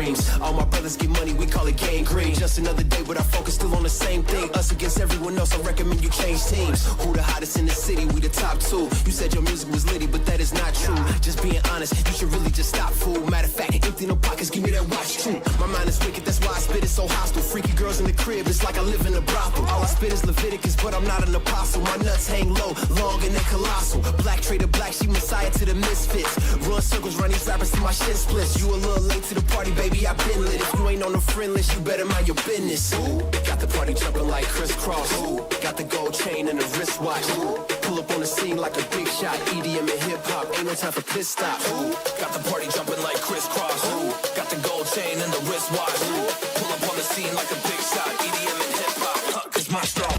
dreams. All my brothers get money, we call it gangrene. Just another day, but our focus still on the same thing. Us against everyone else, I recommend you change teams. Who the hottest in the city? We the top two. You said your music was litty, but that is not true. Just being honest, you should really just stop, fool. Matter of fact, empty no pockets, give me that watch too. My mind is wicked, that's why I spit it so hostile. Freaky girls in the crib, it's like I live in a brothel. All I spit is Leviticus, but I'm not an apostle. My nuts hang low, long and they colossal. Black trader black, she messiah to the misfits. Run circles, run these rappers till my shit splits. You a little late to the party, baby, I been lit. If you ain't on the friend list, you better mind your business. Ooh, got the party jumping like crisscross. Ooh, got the gold chain and the wristwatch. Ooh, pull up on the scene like a big shot. EDM and hip hop, ain't no time for pit stops. Ooh, got the party jumping like crisscross. Ooh, got the gold chain and the wristwatch. Ooh, pull up on the scene like a big shot. EDM and hip hop, cause my strong.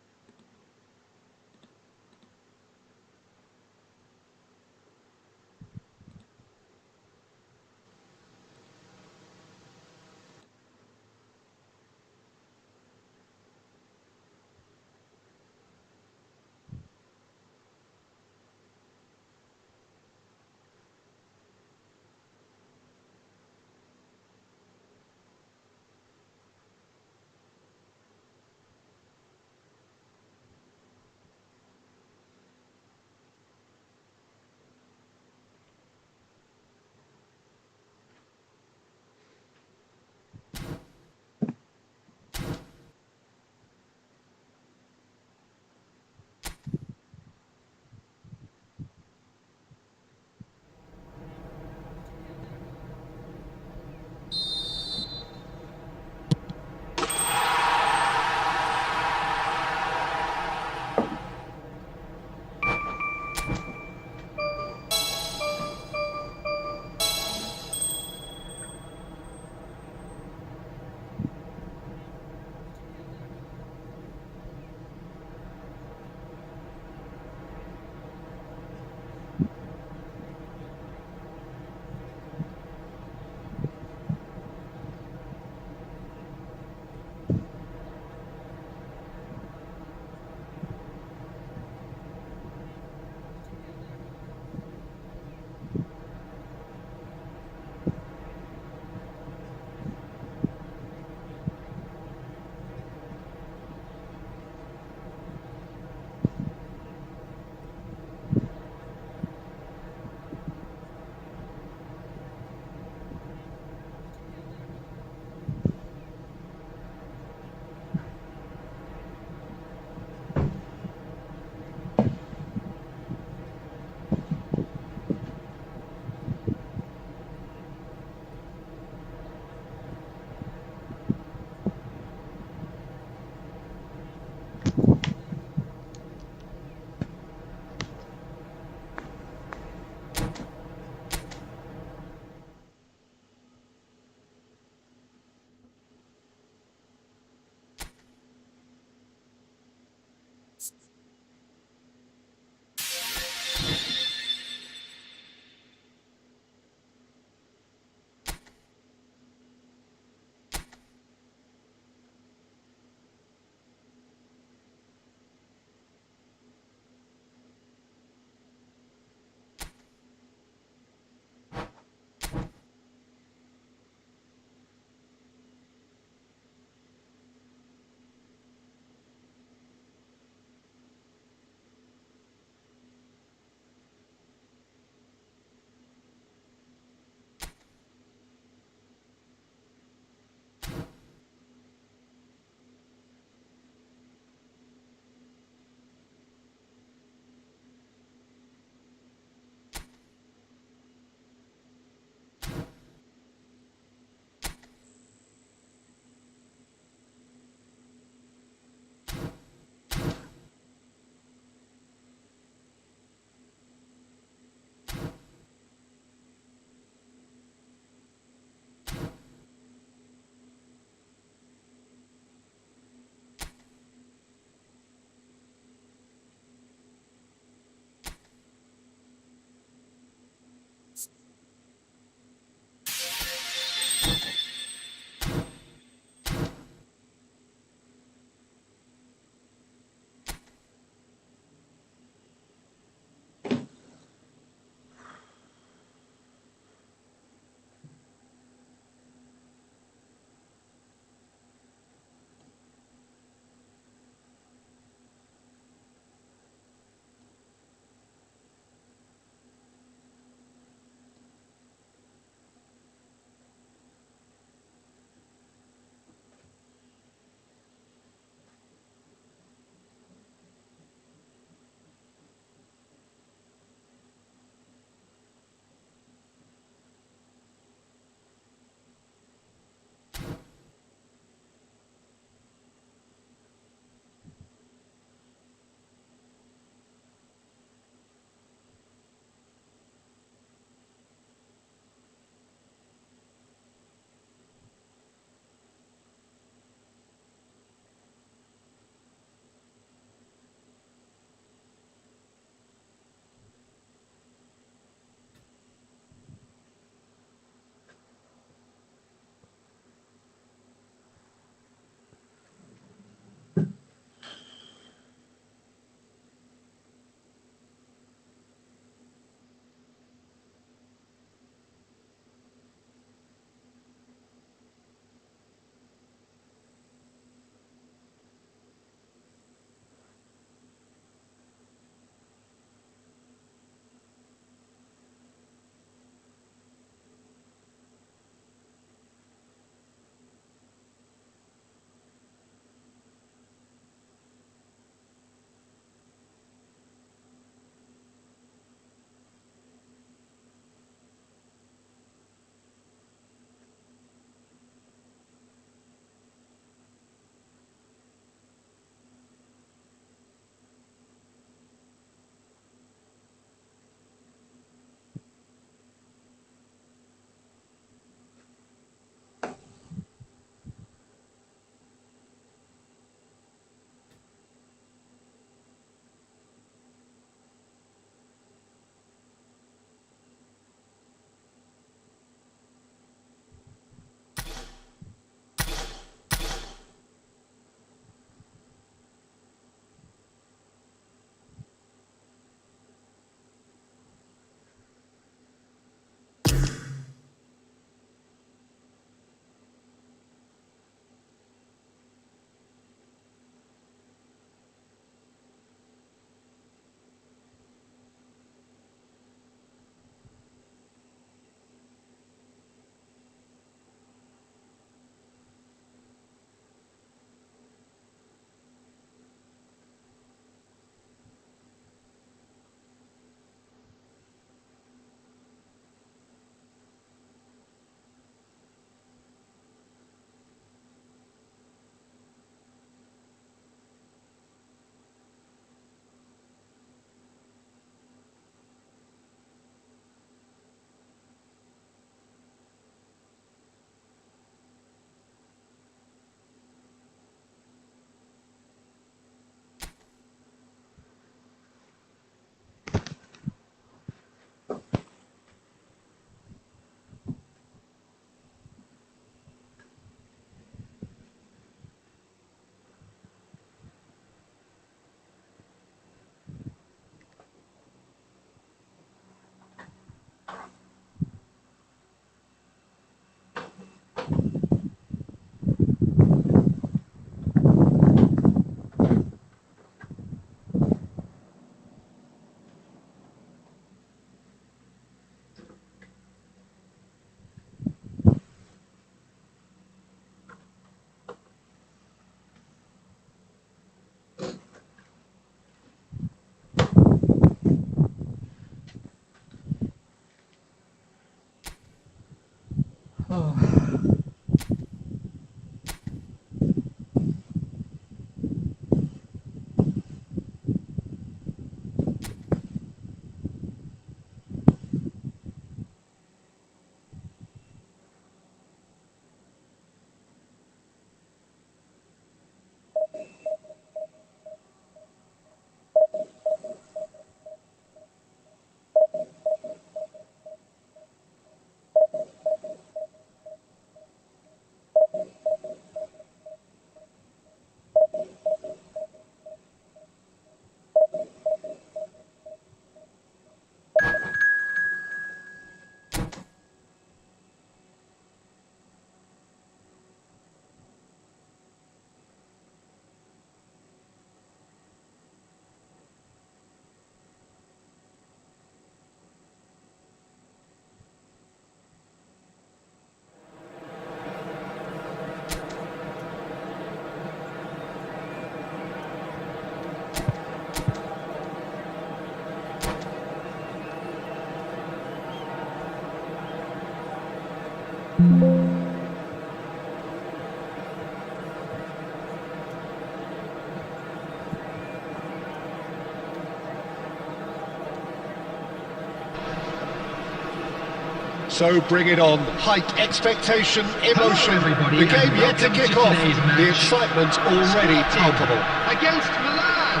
So bring it on. Height, expectation, emotion. The game yet to kick off. The excitement already palpable. Against Milan.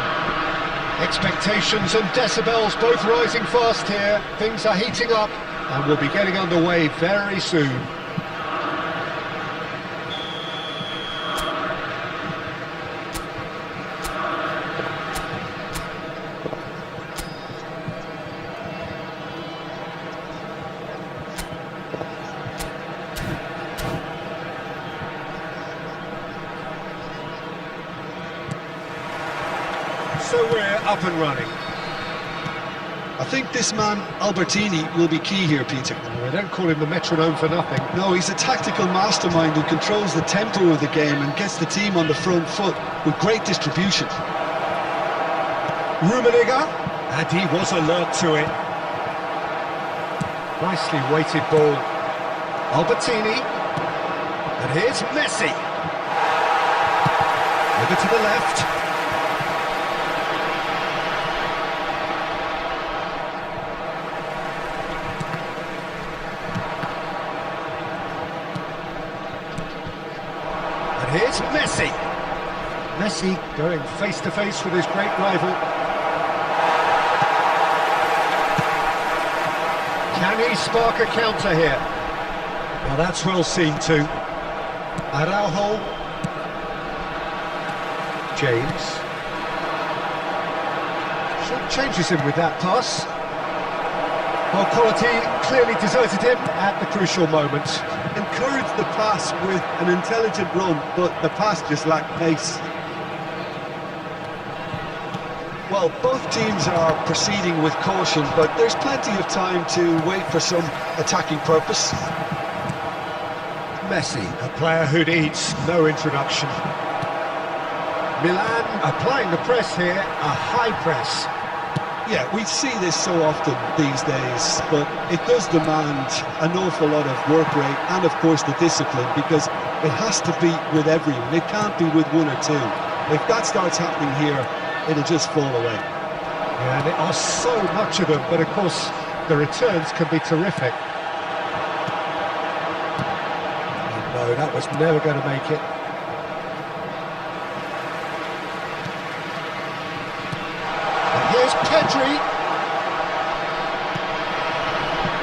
Expectations and decibels both rising fast here. Things are heating up and we'll be getting underway very soon. So we're up and running. I think this man, Albertini, will be key here, Peter. They don't call him the metronome for nothing. No, he's a tactical mastermind who controls the tempo of the game and gets the team on the front foot with great distribution. Rummenigge, and he was alert to it. Nicely weighted ball. Albertini, and here's Messi. Over to the left. Here's Messi. Messi going face-to-face with his great rival. Can he spark a counter here? Well, that's well seen too. Araujo. James. Short changes him with that pass. Well, quality clearly deserted him at the crucial moment. Encouraged the pass with an intelligent run, but the pass just lacked pace. Well, both teams are proceeding with caution, but there's plenty of time to wait for some attacking purpose. Messi, a player who needs no introduction. Milan applying the press here, a high press. Yeah, we see this so often these days, but it does demand an awful lot of work rate and, of course, the discipline, because it has to be with everyone. It can't be with one or two. If that starts happening here, it'll just fall away. Yeah, and there are so much of them, but of course, the returns can be terrific. Oh, no, that was never going to make it. Here's Pedri.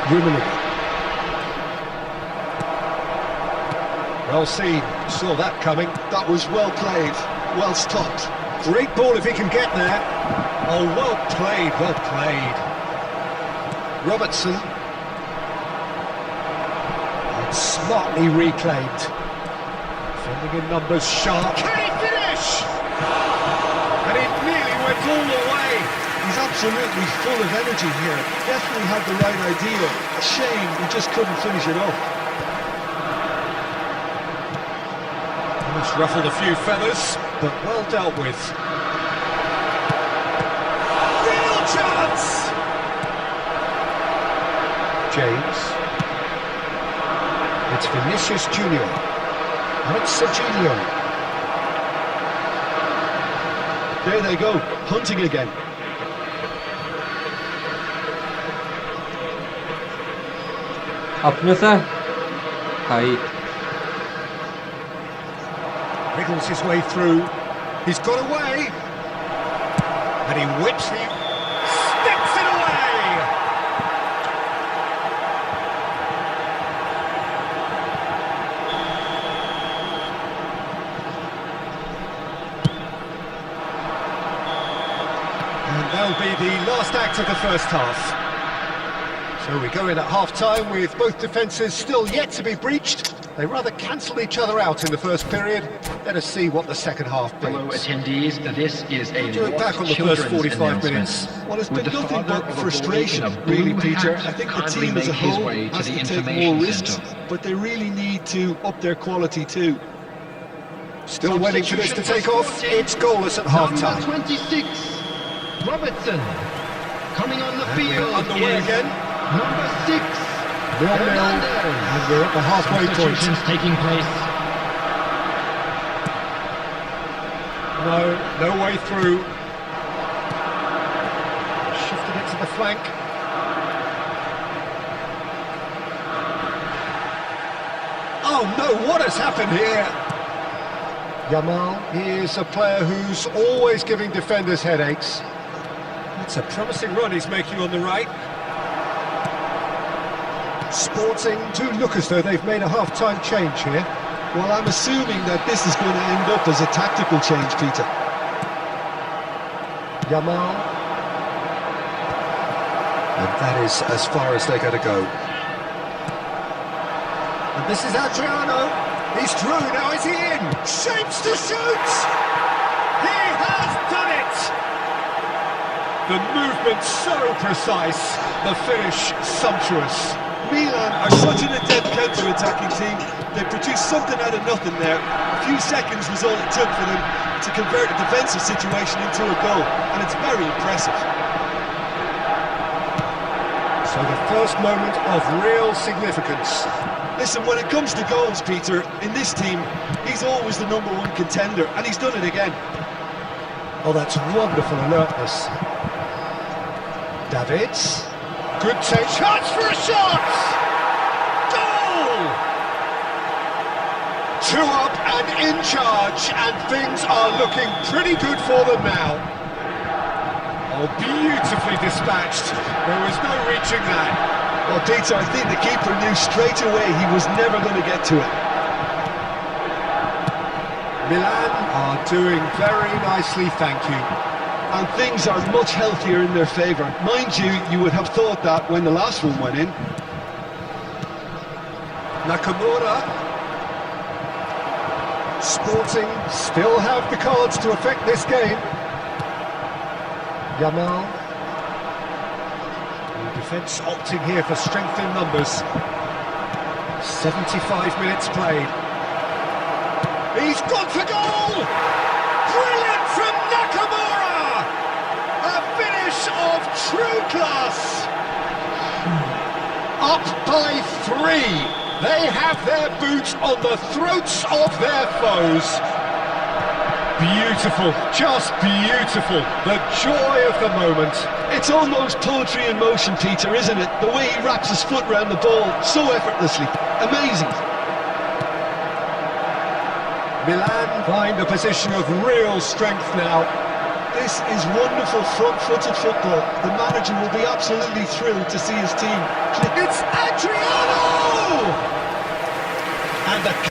Rummenigge. Well seen, saw that coming. That was well played, well stopped. Great ball if he can get there. Oh, well played, well played. Robertson. And smartly reclaimed. Defending in numbers sharp. Can he finish? And it nearly went all the way. He's absolutely full of energy here. Definitely had the right idea. A shame he just couldn't finish it off. Almost ruffled a few feathers, but well dealt with. Real chance! James. It's Vinicius Junior. And it's Serginho. There they go, hunting again. अपने भाई Wriggles his way through. He's got away. And he whips it. Steps it away. And that'll be the last act of the first half. So we go in at half-time with both defences still yet to be breached. They rather cancelled each other out in the first period. Let us see what the second half brings. Hello attendees, this is a Look back on the first 45 minutes. Well, it's been nothing but frustration, really, Peter. I think the team as a whole has to take more risks, but they really need to up their quality too. Still waiting for this to take off. It's goalless at half-time. Number 26, Robertson. Coming on the field Underway is again. number 6, 0-0, and we're at the halfway point. Substitutions taking place. No way through. Shifted it to the flank. Oh no, what has happened here? Yamal is a player who's always giving defenders headaches. That's a promising run he's making on the right. Sporting do look as though they've made a half-time change here. Well, I'm assuming that this is going to end up as a tactical change, Peter. Yamal. And that is as far as they're going to go. And this is Adriano. He's through, now is he in? Shapes to shoot! He has done it! The movement so precise, the finish sumptuous. Milan are such an adept counter-attacking team. They produced something out of nothing there. A few seconds was all it took for them to convert a defensive situation into a goal, and it's very impressive. So the first moment of real significance. Listen, when it comes to goals, Peter, in this team, he's always the #1 contender, and he's done it again. Oh, that's wonderful alertness. Davids. Good take. Chance for a shot! Goal! 2 up and in charge, and things are looking pretty good for them now. Oh, beautifully dispatched. There was no reaching that. Well, Peter, I think the keeper knew straight away he was never going to get to it. Milan are doing very nicely, thank you. And things are much healthier in their favour. Mind you, you would have thought that when the last one went in. Nakamura. Sporting still have the cards to affect this game. Yamal. The defence opting here for strength in numbers. 75 minutes played. He's gone for goal! Brilliant from Nakamura! A finish of true class! Up by 3. They have their boots on the throats of their foes. Beautiful, just beautiful. The joy of the moment. It's almost poetry in motion, Peter, isn't it? The way he wraps his foot around the ball so effortlessly. Amazing. Milan find a position of real strength now. This is wonderful front-footed football. The manager will be absolutely thrilled to see his team. It's Adriano! And the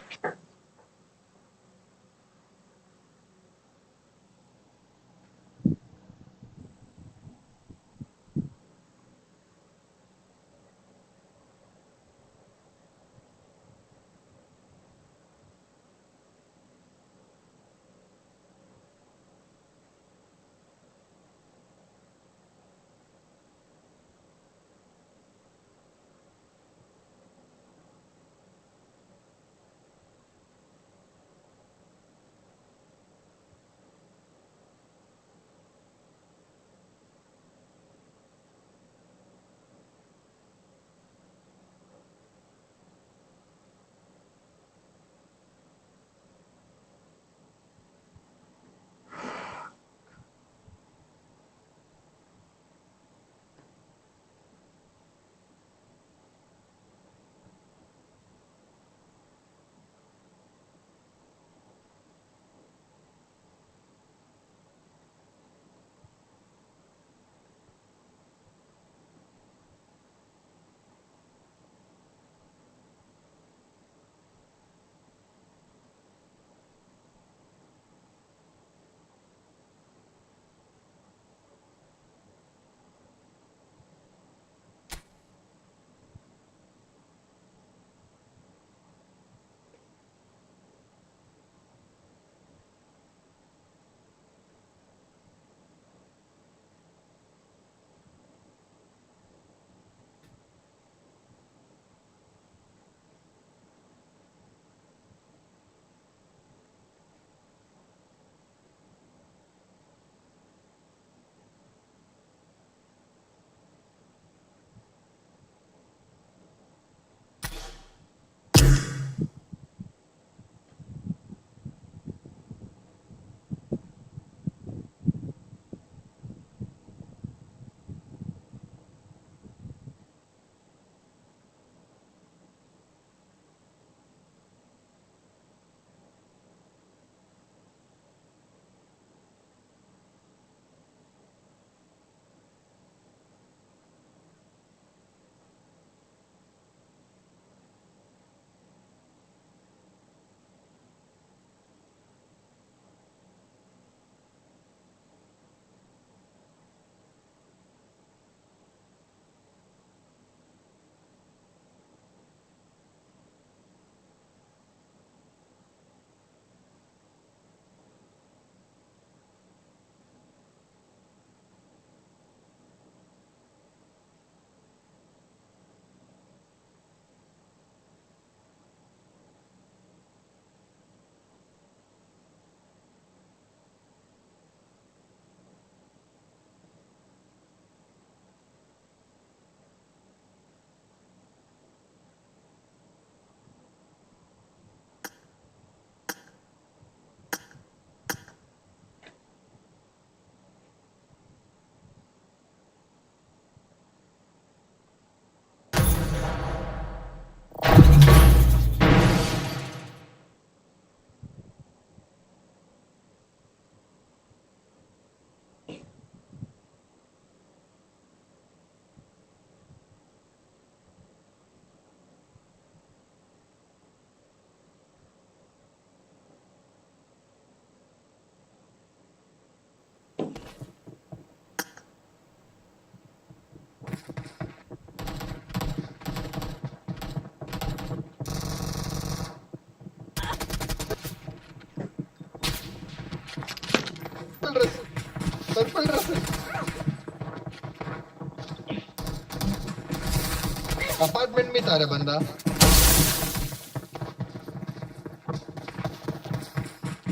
apartment में था रे बंदा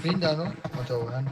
pin जानो अच्छा वो है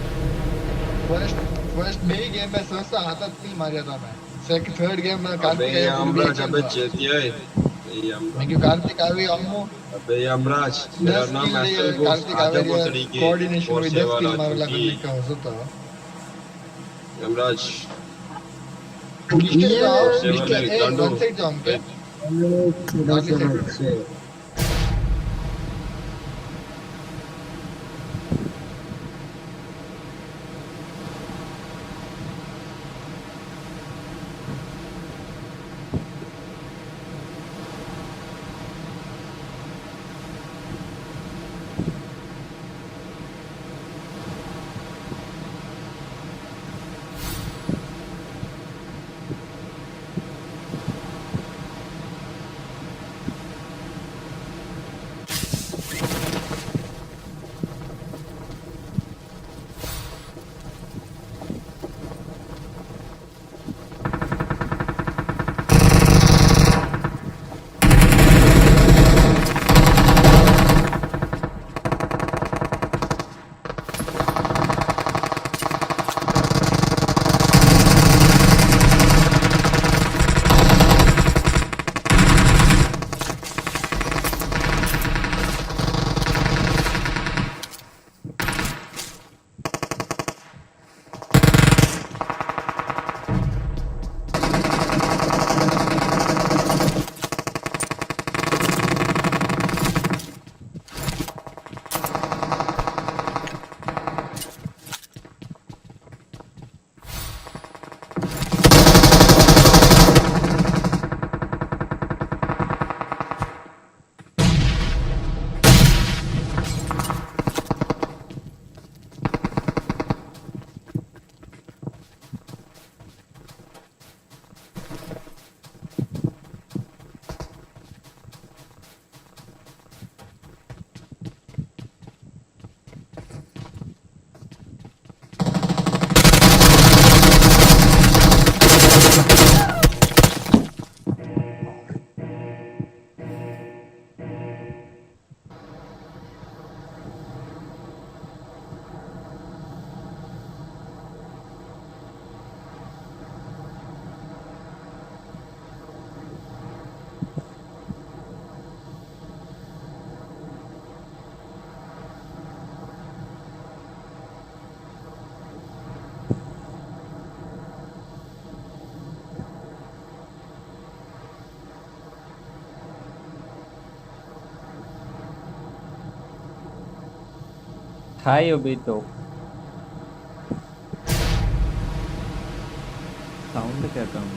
first first में ही game में सोचा हाथत नहीं मारा था मैं सेकंड थर्ड गेम में कार्तिक आया Amraj, abe cheti hai. मैं क्यों कार्तिक आवे अम्मू अबे यमराज, मेरा 10 नाम किल ऐसे दिए वो कार्तिक आजा आवे बोतरी के कोऑर्डिनेशन में 10 किल मार लगा क्योंकि का हो सकता यमराज मिस्टर जाओ सेवन मिस्टर में ए गांडो वन साइड जाओ के कार्तिक से हाय अभी तो साउंड क्या कम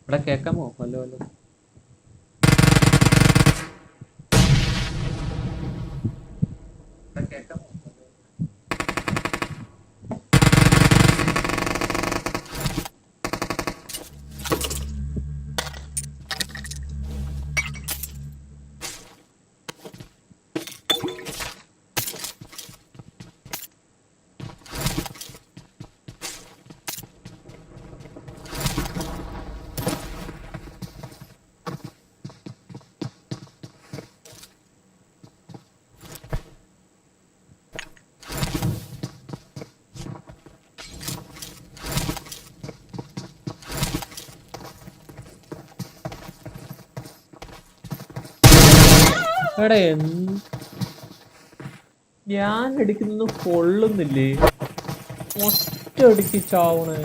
ഇവിടെ കേക്കാമോ ഹലോ ഹലോ ഇവിടെ കേക്കാമോ എടാ ഞാൻ അടിക്കുന്നത് കൊള്ളുന്നില്ലേ? ഒറ്റ അടിക്ക് ചാവണേ.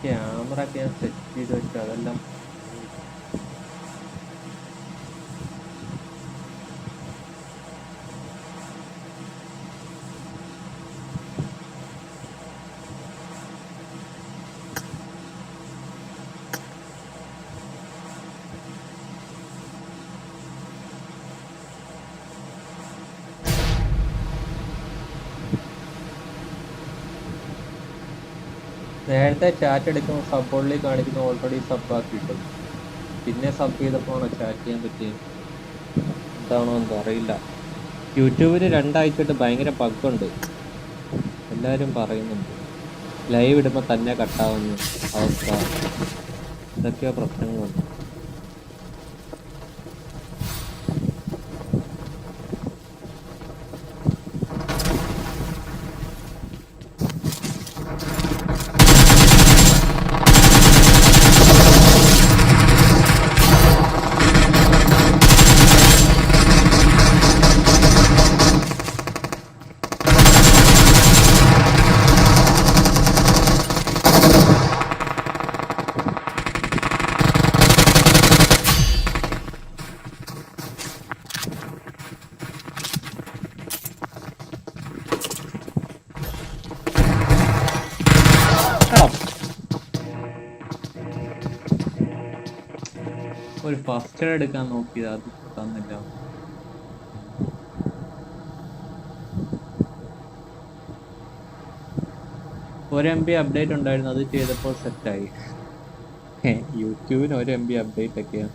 ക്യാമറ ഒക്കെ ഞാൻ സെറ്റ് ചെയ്ത് വെച്ചു, അതെല്ലാം നേരത്തെ ചാറ്റ് എടുക്കുമ്പോൾ സബ് ഓൺലി കാണിക്കുന്ന ഓൾറെഡി സബ് ആക്കിയിട്ടു. പിന്നെ സബ് ചെയ്തപ്പോഴാണോ ചാറ്റ് ചെയ്യാൻ പറ്റിയത്? എന്താണോ എന്തോ അറിയില്ല. യൂട്യൂബിൽ 2 ആഴ്ചയായിട്ട് ഭയങ്കര ബഗ്ഗുണ്ട്, എല്ലാവരും പറയുന്നുണ്ട്. ലൈവ് ഇടുമ്പോൾ തന്നെ കട്ടാവുന്നു അവസ്ഥ, ഇതൊക്കെയോ പ്രശ്നങ്ങളുണ്ട്. ഒരു ഫസ്റ്റ് എടുക്കാൻ നോക്കിയത്, അത് തന്നില്ല. ഒരു MB അപ്ഡേറ്റ് ഉണ്ടായിരുന്നു, അത് ചെയ്തപ്പോൾ സെറ്റായി. യൂട്യൂബിന് 1 MB അപ്ഡേറ്റ് ഒക്കെയാണ്.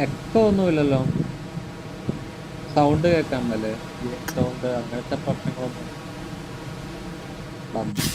എക്കോ ഒന്നുമില്ലല്ലോ, സൗണ്ട് കേൾക്കാമല്ലേ? സൗണ്ട് അങ്ങനത്തെ പ്രശ്നങ്ങളൊന്നും മണ്ണച്ചു.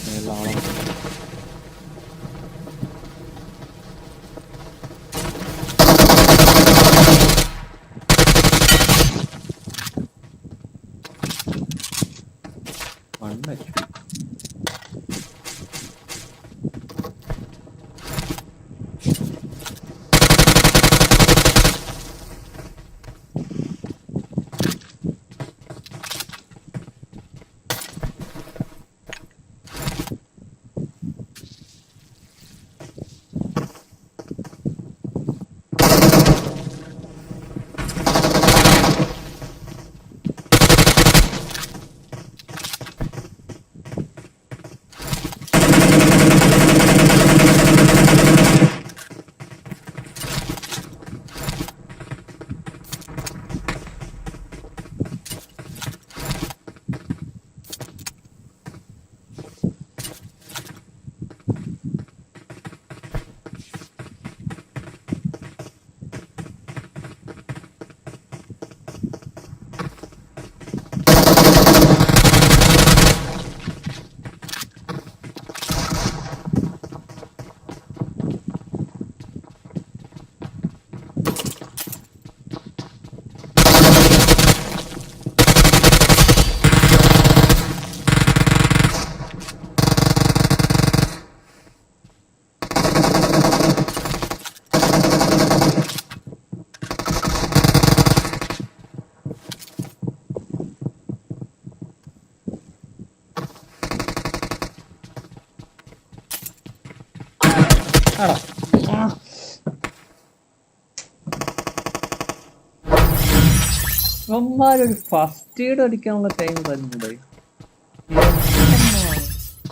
അവന്മാരൊരു ഫസ്റ്റ് എയ്ഡ് അടിക്കാനുള്ള ടൈം തരുന്നുണ്ട്.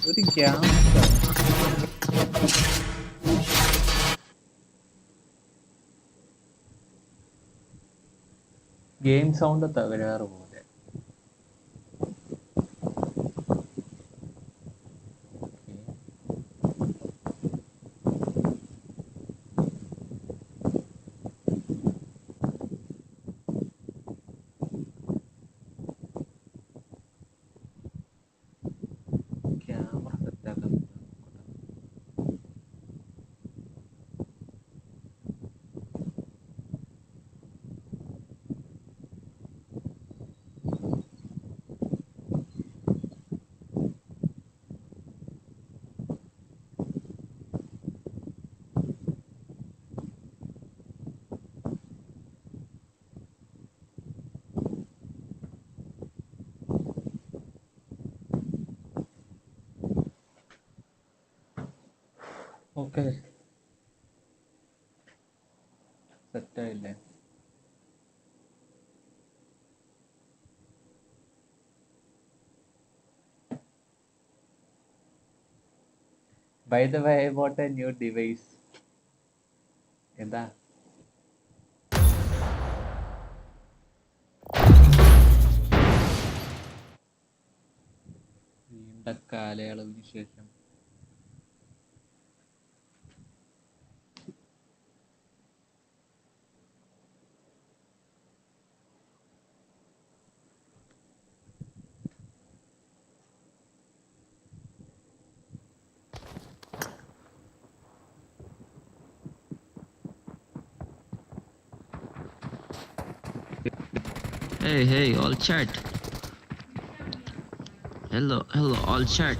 ഒരു ഗ്യാസ് ഗെയിം സൗണ്ട് തകരാറ് പോലെ. ക്യാമറ സെറ്റാക്കാൻ ഓക്കെ സെറ്റായില്ലേ? By the way, I bought a new device. എന്താ നീണ്ട കാലയളവിന് ശേഷം Hey, all chat. Hello, all chat.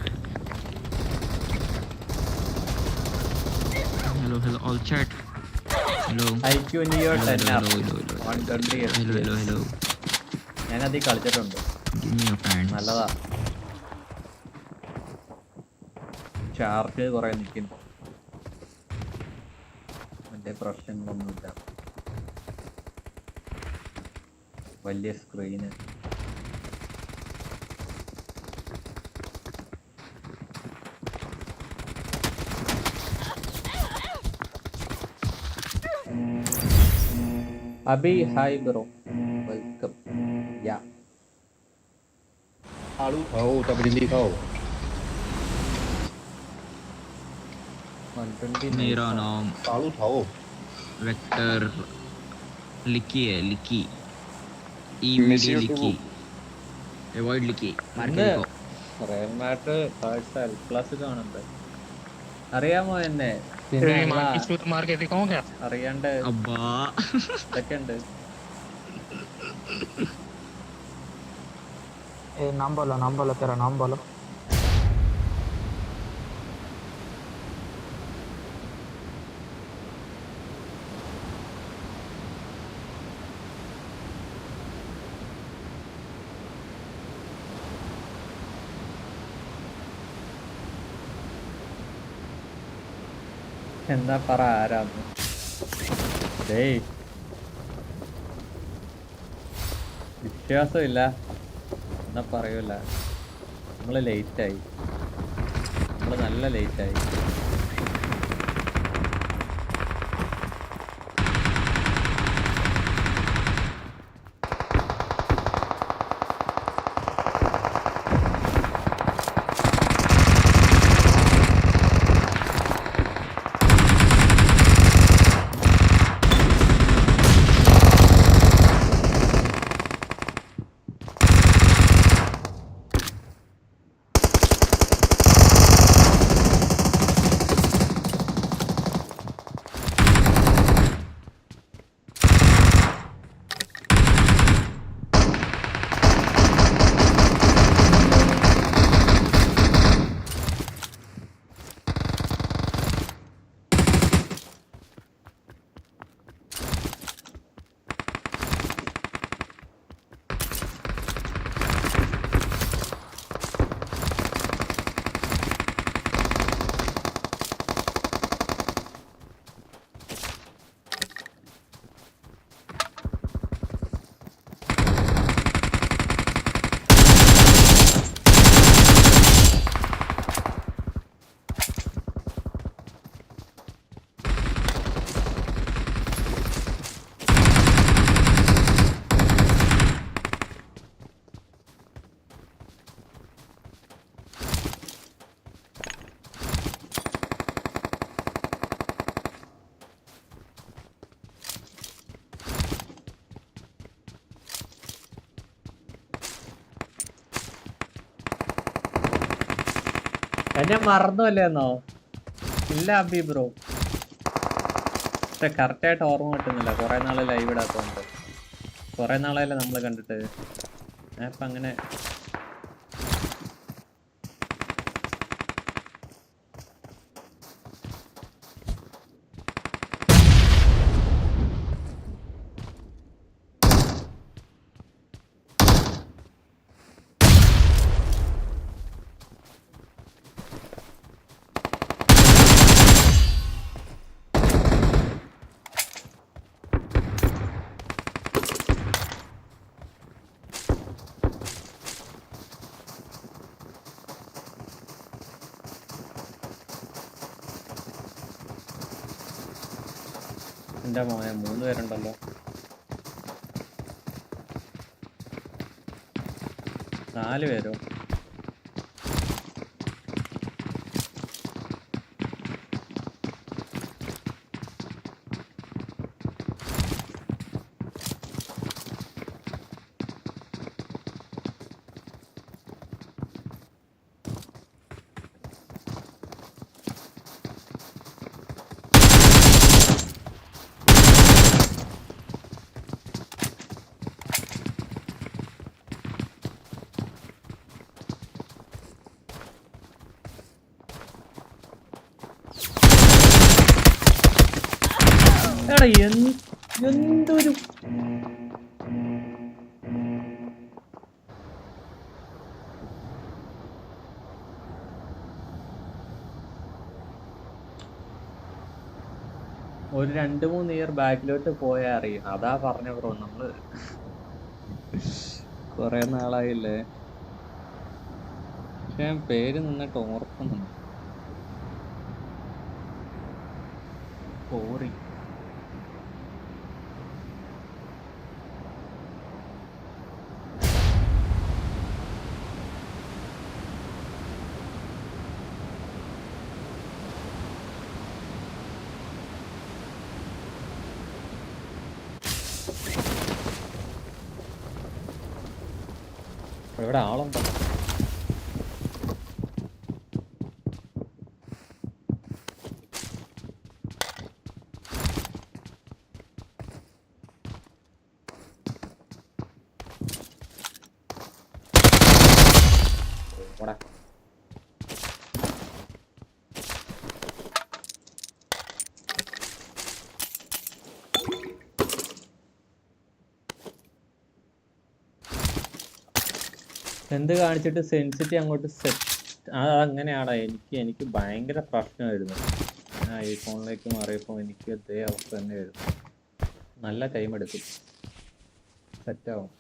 Hello, all chat. Hello. IQ Neo 10 Hello. 120 Hello. ഞാനത് കളിച്ചിട്ടുണ്ട്. Give me your hands. നല്ലതാ. ചാർജ് കുറെ നിൽക്കുന്നു. വലിയ പ്രശ്നങ്ങളൊന്നുമില്ല. വലിയ screen. Abhi hi bro, welcome. Yeah Palu tahu tak beli kau. 120 मेरा नाम Palu tahu. वेक्टर लिकी है. लिकी ई Miss you लिकी too. अवॉइड लिकी मार ഇന്ന് के देखो. റയൽ മാഡ്രിഡ് ബാഴ്സ പ്ലസ് കാണുന്നുണ്ട്. അറിയാമോ എന്നെ? मार के दिखाऊं क्या? അറിയാണ്ട് अब्बा ഇതൊക്കെ ഉണ്ട്. नाम बोलो तेरा नाम बोलो. എന്താ പറ ആരാന്ന്? ഡേയ് വിശ്വാസമില്ല എന്നാ പറയൂല. നമ്മള് ലേറ്റായി, നമ്മള് നല്ല ലേറ്റായി. എന്നെ മറന്നുവല്ലേന്നോ? ഇല്ല അബി ബ്രോ, പക്ഷെ കറക്റ്റായിട്ട് ഓർമ്മ കിട്ടുന്നില്ല. കുറെ നാള് ലൈവ് ഇടാത്തോണ്ട്. കുറെ നാളായല്ലേ നമ്മള് കണ്ടിട്ട്. അപ്പൊ അങ്ങനെ എന്റെ മോനെ 3 പേരുണ്ടല്ലോ. 4 പേരോ? എടാ എന്തൊരു ഒരു 2-3 ഇയർ ബാക്കിലോട്ട് പോയാ അറിയും. അതാ പറഞ്ഞ ബ്രോ, നമ്മള് കൊറേ നാളായില്ലേ. പക്ഷെ ഞാൻ പേര് നന്നായിട്ട് ഓർക്കുന്നുണ്ട്. പോറി ഇവിടെ ആളുണ്ടോ? ഓടാ. എന്ത് കാണിച്ചിട്ട് സെൻസിറ്റി അങ്ങോട്ട് സെറ്റ്? അതങ്ങനെയാടാ. എനിക്ക് ഭയങ്കര പ്രശ്നമായിരുന്നു. ഞാൻ ഐഫോണിലേക്ക് മാറിയപ്പോൾ എനിക്ക് അതേ അവസ്ഥ തന്നെയായിരുന്നു. നല്ല ടൈം എടുക്കും സെറ്റാവും.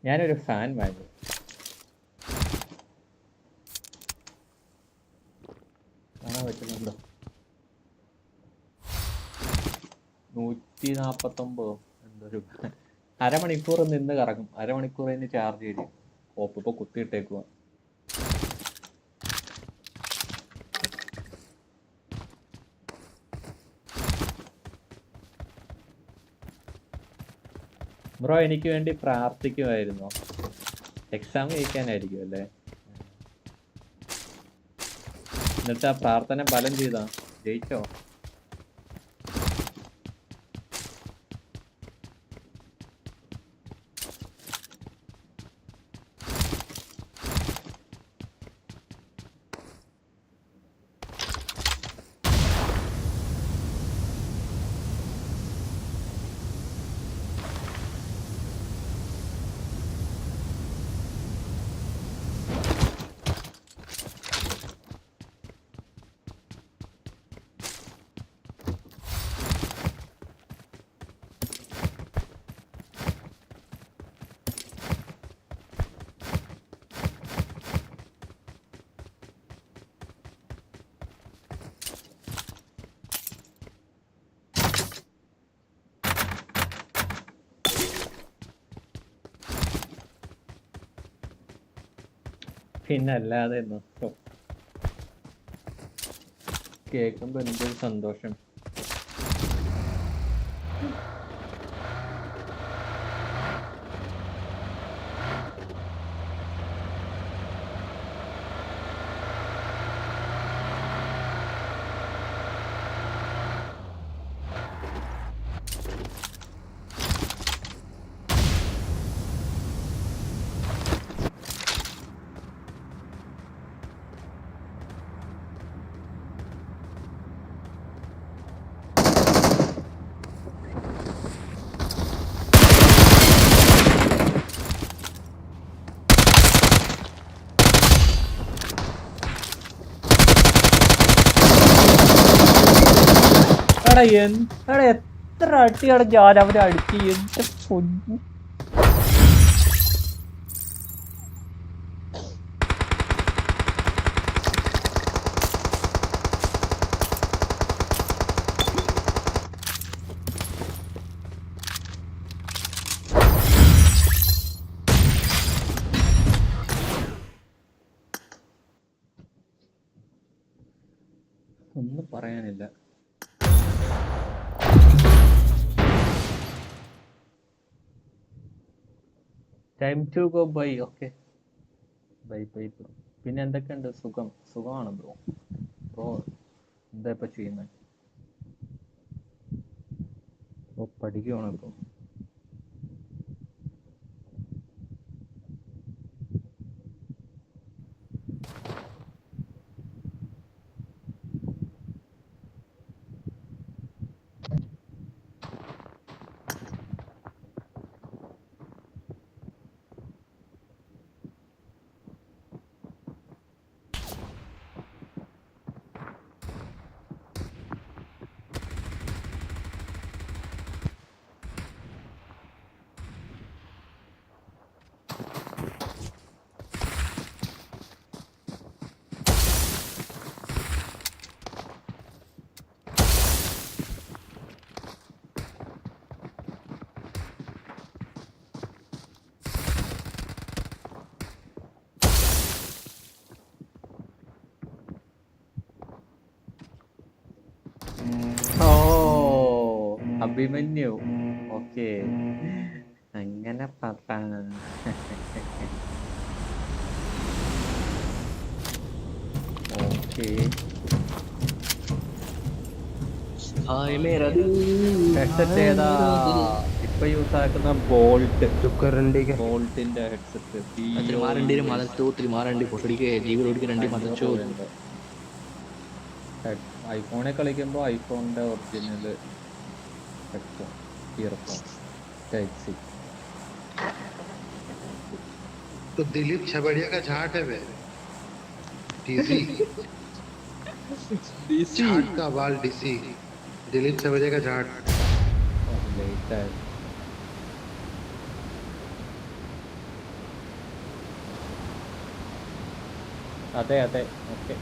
ഞാനൊരു ഫാൻ വാങ്ങി. കാണാൻ പറ്റുന്നുണ്ടോ? 149 എന്തൊരു അരമണിക്കൂർ നിന്ന് കറങ്ങും. അരമണിക്കൂർ കഴിഞ്ഞ് ചാർജ് ചെയ്യും. ഇപ്പൊ കുത്തിയിട്ടേക്കുക. ബ്രോ എനിക്ക് വേണ്ടി പ്രാർത്ഥിക്കുമായിരുന്നോ? എക്സാം ജയിക്കാനായിരിക്കും അല്ലേ? എന്നിട്ട് ആ പ്രാർത്ഥന ഫലം ചെയ്താ? ജയിച്ചോ? പിന്നല്ലാതെ കേൾക്കുമ്പോ എന്തൊരു സന്തോഷം. എടാ എത്ര അടിയാണ് ഞാൻ അവരെ അടിച്ച് എന്റെ പൊന്നു. ഒന്നും പറയാനില്ല. Time to go bye. Okay, bye bye bro. പിന്നെ എന്തൊക്കെയുണ്ട്? സുഖമാണ് ബ്രോ. ബ്രോ എന്താ ഇപ്പൊ ചെയ്യുന്നത്? ബ്രോ പഠിക്കുവാണ് ബ്രോ. ഓ, അഭിമന്യു. ഓക്കെ, അങ്ങനെ പറ. ഓക്കെ, ഹെഡ്സെറ്റ് ഏതാ ഇപ്പൊ യൂസ് ആക്കുന്ന? ബോൾട്ടിന്റെ ഹെഡ്സെറ്റ്. ഐഫോണിൽ കളിക്കുമ്പോൾ ഐഫോണിന്റെ original headphone, earphone type C. तो दिलीप छबड़िया का झाट है बे, डीसी झाट का बाल डीसी, दिलीप छबड़िया का झाट. ലേറ്റ് ആയി. അതെ അതെ, ഓക്കെ.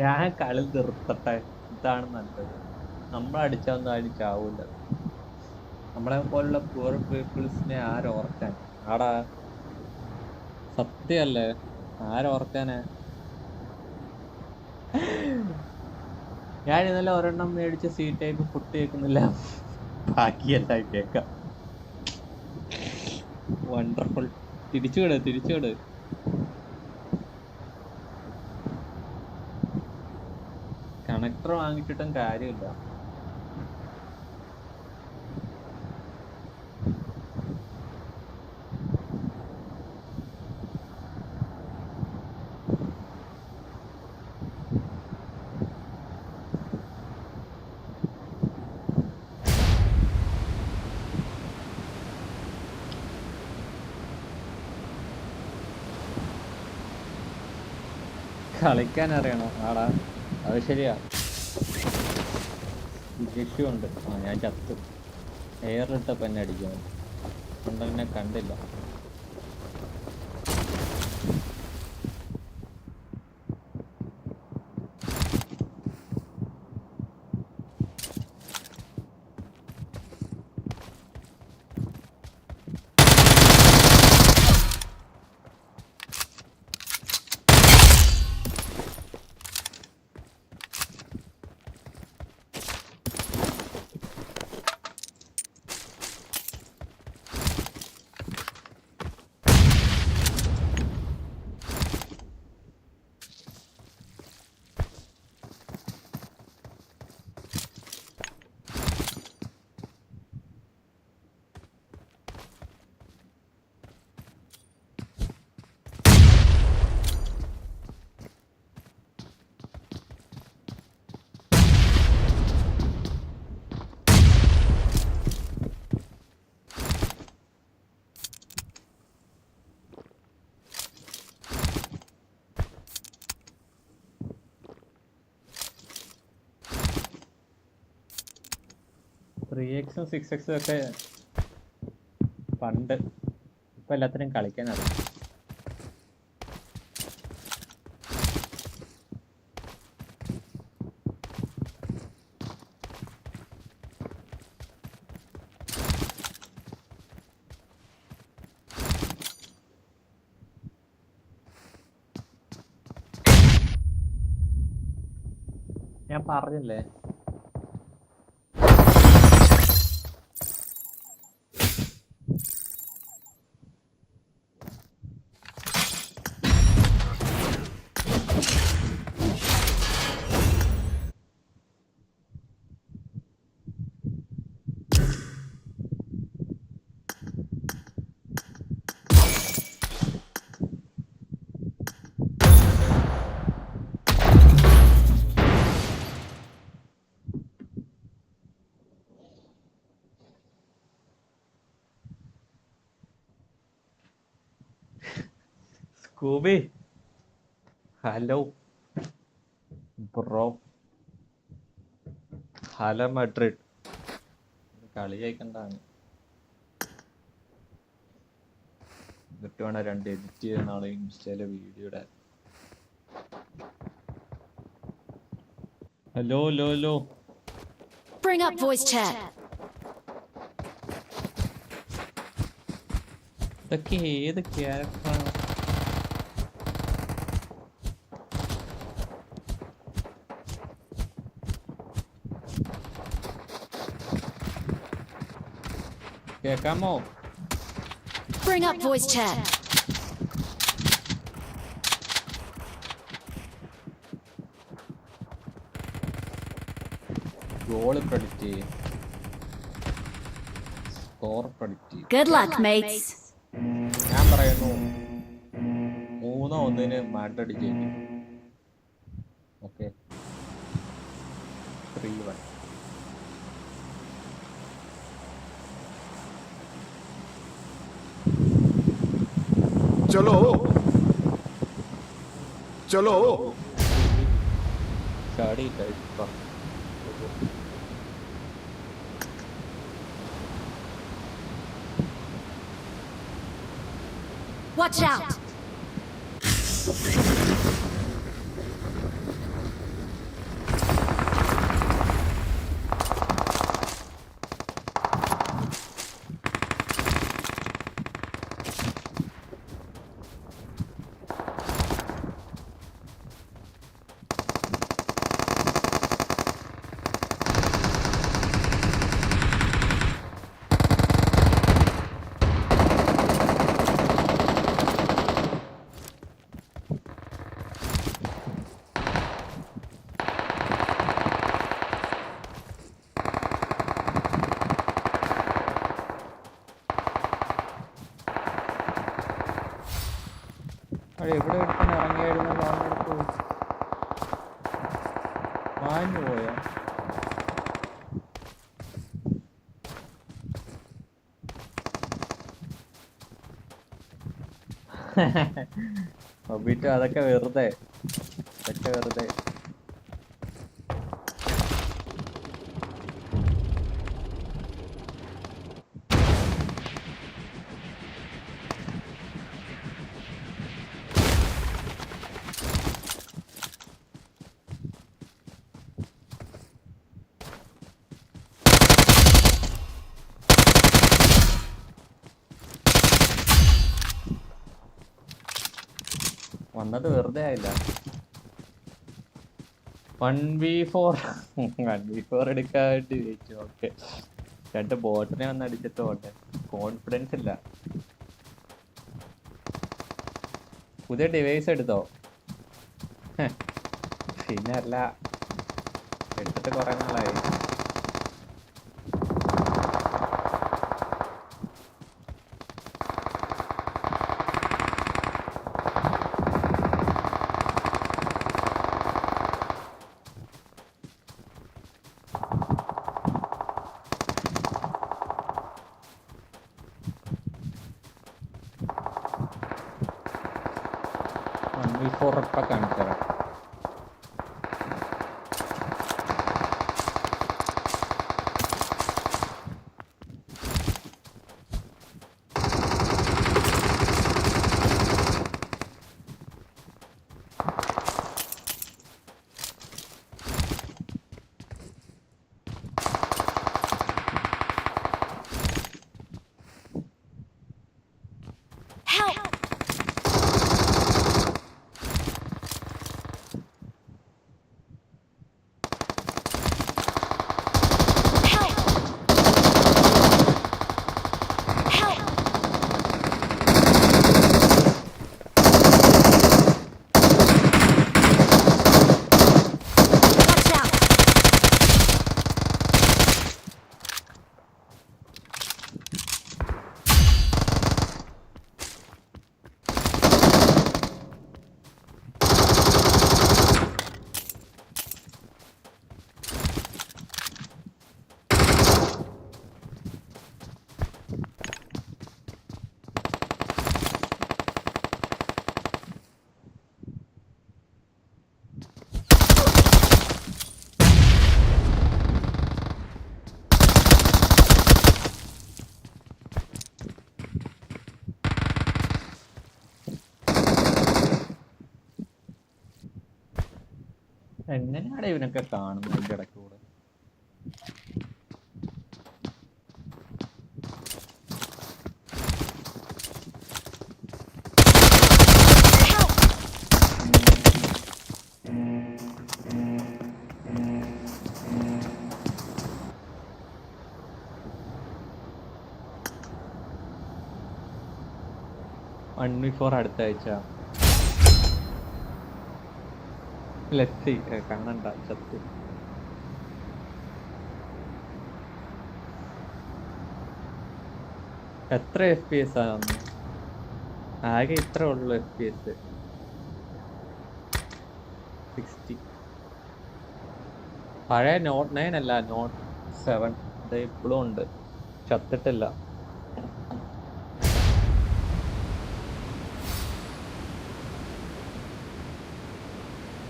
ഞാൻ കളി നിർത്തട്ടെ, ഇതാണ് നല്ലത്. നമ്മളടിച്ചൊന്നും ആരും ചാവൂല. നമ്മളെ പോലുള്ള പുവർ പീപ്പിൾസിനെ ആരോർക്കാൻ? ആടാ, സത്യല്ലേ, ആരോർക്കാനാ? ഞാൻ ഇന്നലെ ഒരെണ്ണം മേടിച്ച് സീ ടൈപ്പ് ഫുഡ് കേൾക്കുന്നില്ല, ബാക്കിയെല്ലാം കേൾക്കാം. വണ്ടർഫുൾ. തിരിച്ചുവിട്. കണക്ടർ വാങ്ങിച്ചിട്ടും കാര്യമില്ല. കളിക്കാൻ അറിയണോ? ആടാ, അത് ശരിയാ. ലക്ഷ്യമുണ്ട്. ഞാൻ ചത്തു. എയറിലിട്ടപ്പോൾ എന്നെ അടിക്കണം. അതുകൊണ്ട് എന്നെ കണ്ടില്ല. ത്രീ എക്സും 6x ഒക്കെ പണ്ട്. ഇപ്പം എല്ലാത്തിനും കളിക്കാനറിയാം. ഞാൻ പറഞ്ഞില്ലേ, Scooby hello bro. Hello Madrid. കളി ജയിക്കണ്ടാണ്. എന്നിട്ട് വേണം 2 എഡിറ്റ് ചെയ്ത നാളെ ഇൻസ്റ്റയിലെ വീഡിയോ ഇടാൻ. Hello. Bring up voice chat. ഇതൊക്കെ ഏത് ക്യാരക്ടറാണ്? കേക്കാമോ? Bring up voice chat. Goal predict ചെയ്യും, സ്കോർ പ്രഡിക്റ്റ് ചെയ്യും. Good luck, mates. ഞാൻ പറയുന്നു 3-1 മാഡ്രിഡ് ജയിക്കും. ഓക്കെ, 3-1. चलो ചാടിയില്ല ഇപ്പം. Watch out. അവിടെ എവിടെ എടുക്കാൻ ഇറങ്ങിയായിരുന്നല്ലോ അവനടുത്ത് മാഞ്ഞു പോയോ? ഒബിറ്റോ അതൊക്കെ വെറുതെ. 1v4 വെറുതെ ആയില്ല. 1v4 1v4 എടുക്കാൻ വേണ്ടി ജയിച്ചു. ഓക്കെ, 2 ബോട്ടിനെ വന്ന് അടിച്ചിട്ട് പോട്ടെ. കോൺഫിഡൻസ് ഇല്ല. പുതിയ ഡിവൈസ് എടുത്തോ? പിന്നല്ല, എടുത്തിട്ട് കുറെ നാളായി. ഇപ്പൊ കാണിച്ചു തരാം. Help! എങ്ങനെയാണ് ഇവനൊക്കെ കാണുന്നത് അതിൻ്റെ ഇടയ്ക്കൂടെ? ഫോർ അടുത്ത ആഴ്ച. ലസ്സി കാണണ്ട ചത്തു. എത്ര FPS ആണ്? ആകെ ഇത്ര ഉള്ളു FPS. 60. പഴയ നോട്ട് 9 അല്ല, നോട്ട് 7 ഇത് ഇപ്പോഴും ഉണ്ട്, ചത്തിട്ടില്ല.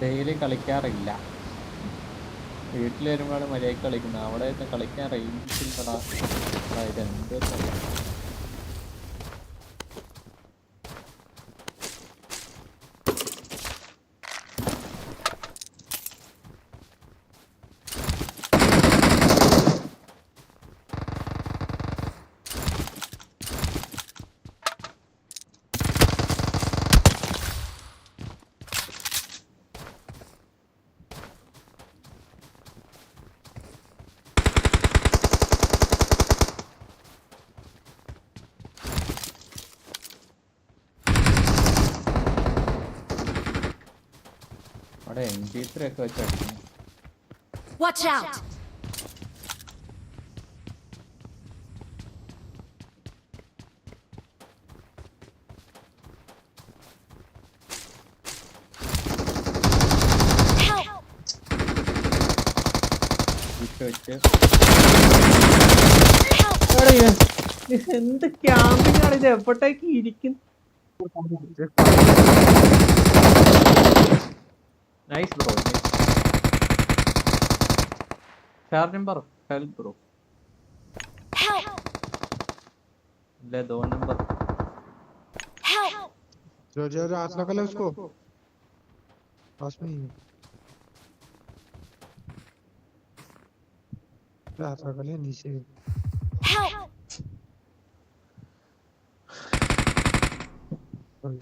ഡെയിലി കളിക്കാറില്ല. വീട്ടിൽ വരുമ്പോഴാണ് മര്യാദയ്ക്ക് കളിക്കുന്നത്. അവിടെ കളിക്കാൻ റേഞ്ചില്ലടാ. അതായത് എന്ത് അവിടെ MP3 ഒക്കെ വെച്ച് അടിക്കുന്നു. Watch out! വെച്ച് എന്ത് ക്യാമ്പിംഗ് ആണ് ഇത്? എപ്പോഴത്തേക്ക് ഇരിക്കും? Nice bro. चार नंबर हेल्प ब्रो. ले 2 नंबर. जो जो जो हाथ लगा ले उसको पास में ही है। हाथ लगा ले नीचे।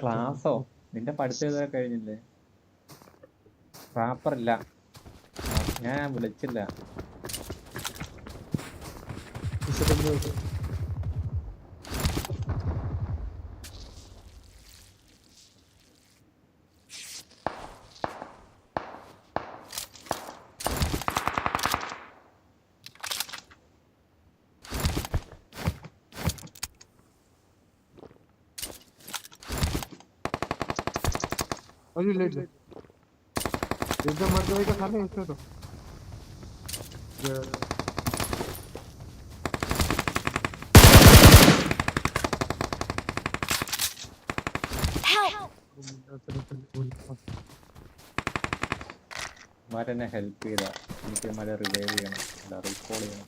ക്ലാസ്സോ? നിന്റെ പഠിത്തം ഇതൊക്കെ കഴിഞ്ഞില്ലേ? റാപ്പറില്ല, ഞാൻ വിളിച്ചില്ല. अरे लेट एकदम मर जाएगा साले इसमें तो। ഇവരെന്നെ ഹെൽപ്പ് ചെയ്താ എനിക്ക് ഇവരെ റിവൈവ് ചെയ്യണം, അല്ല റീകോൾ ചെയ്യണം.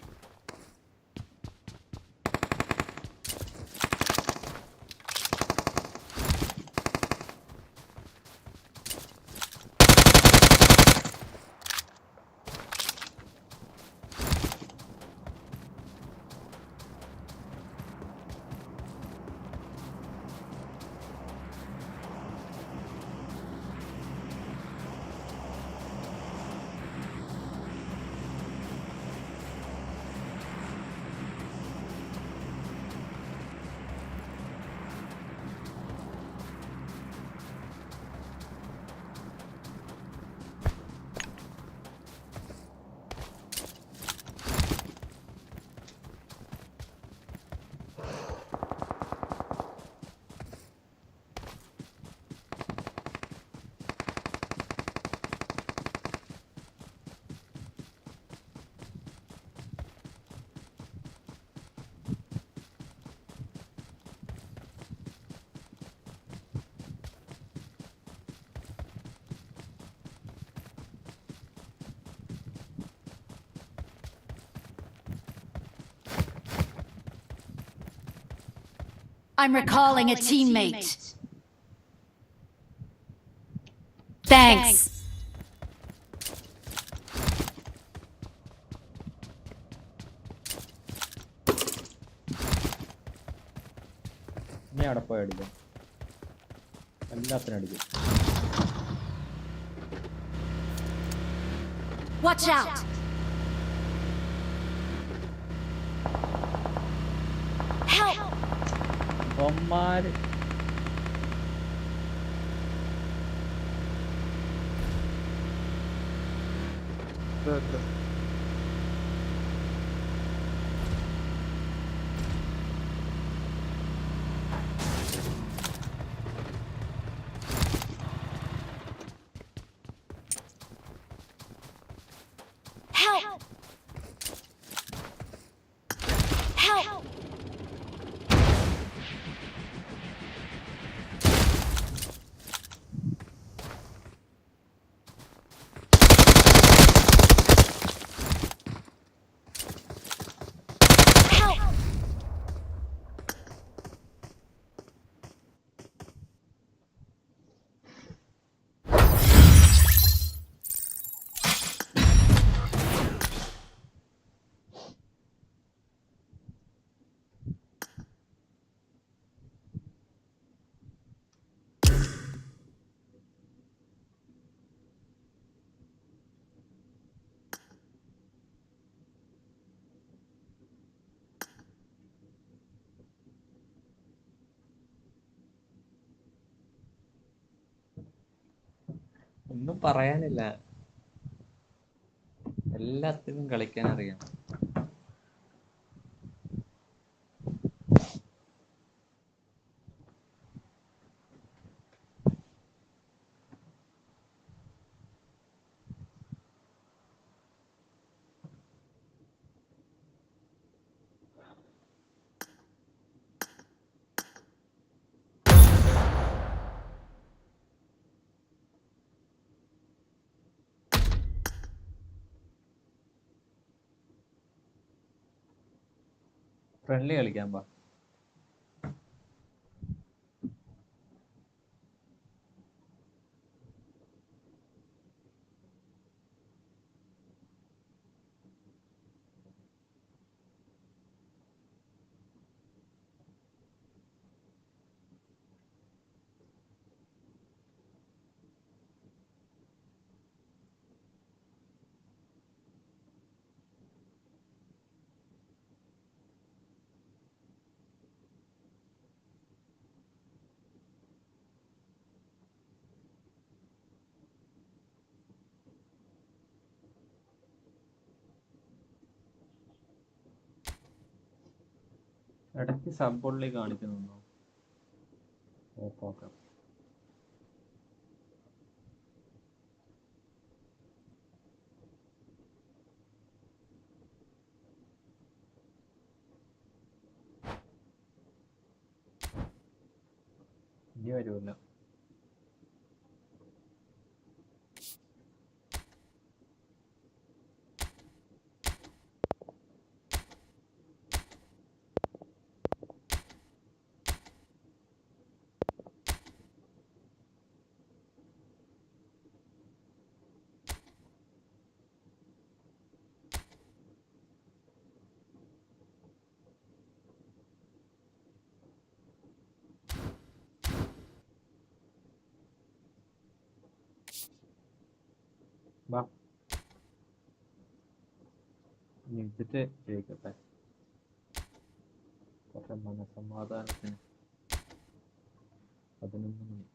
I'm recalling a teammate. Thanks. നീ അവിടെ പോയി അടിക്കും, എല്ലാത്തിനും അടിക്കും. Watch out. Help. ബൊമ്മാര് Help. Help. ഒന്നും പറയാനില്ല, എല്ലാത്തിനും കളിക്കാൻ അറിയാം. ഫ്രണ്ട്ലി കളിക്കാൻ പാ. ഇടയ്ക്ക് സബ് ഉള്ളി കാണിക്കുന്നുണ്ടോ? നോക്കാം. ഇനി വരുമല്ല. വാ, എഴുതിട്ട് ജയിക്കട്ടെ. കുറച്ച് മനസമാധാനത്തിന് 11 മണി.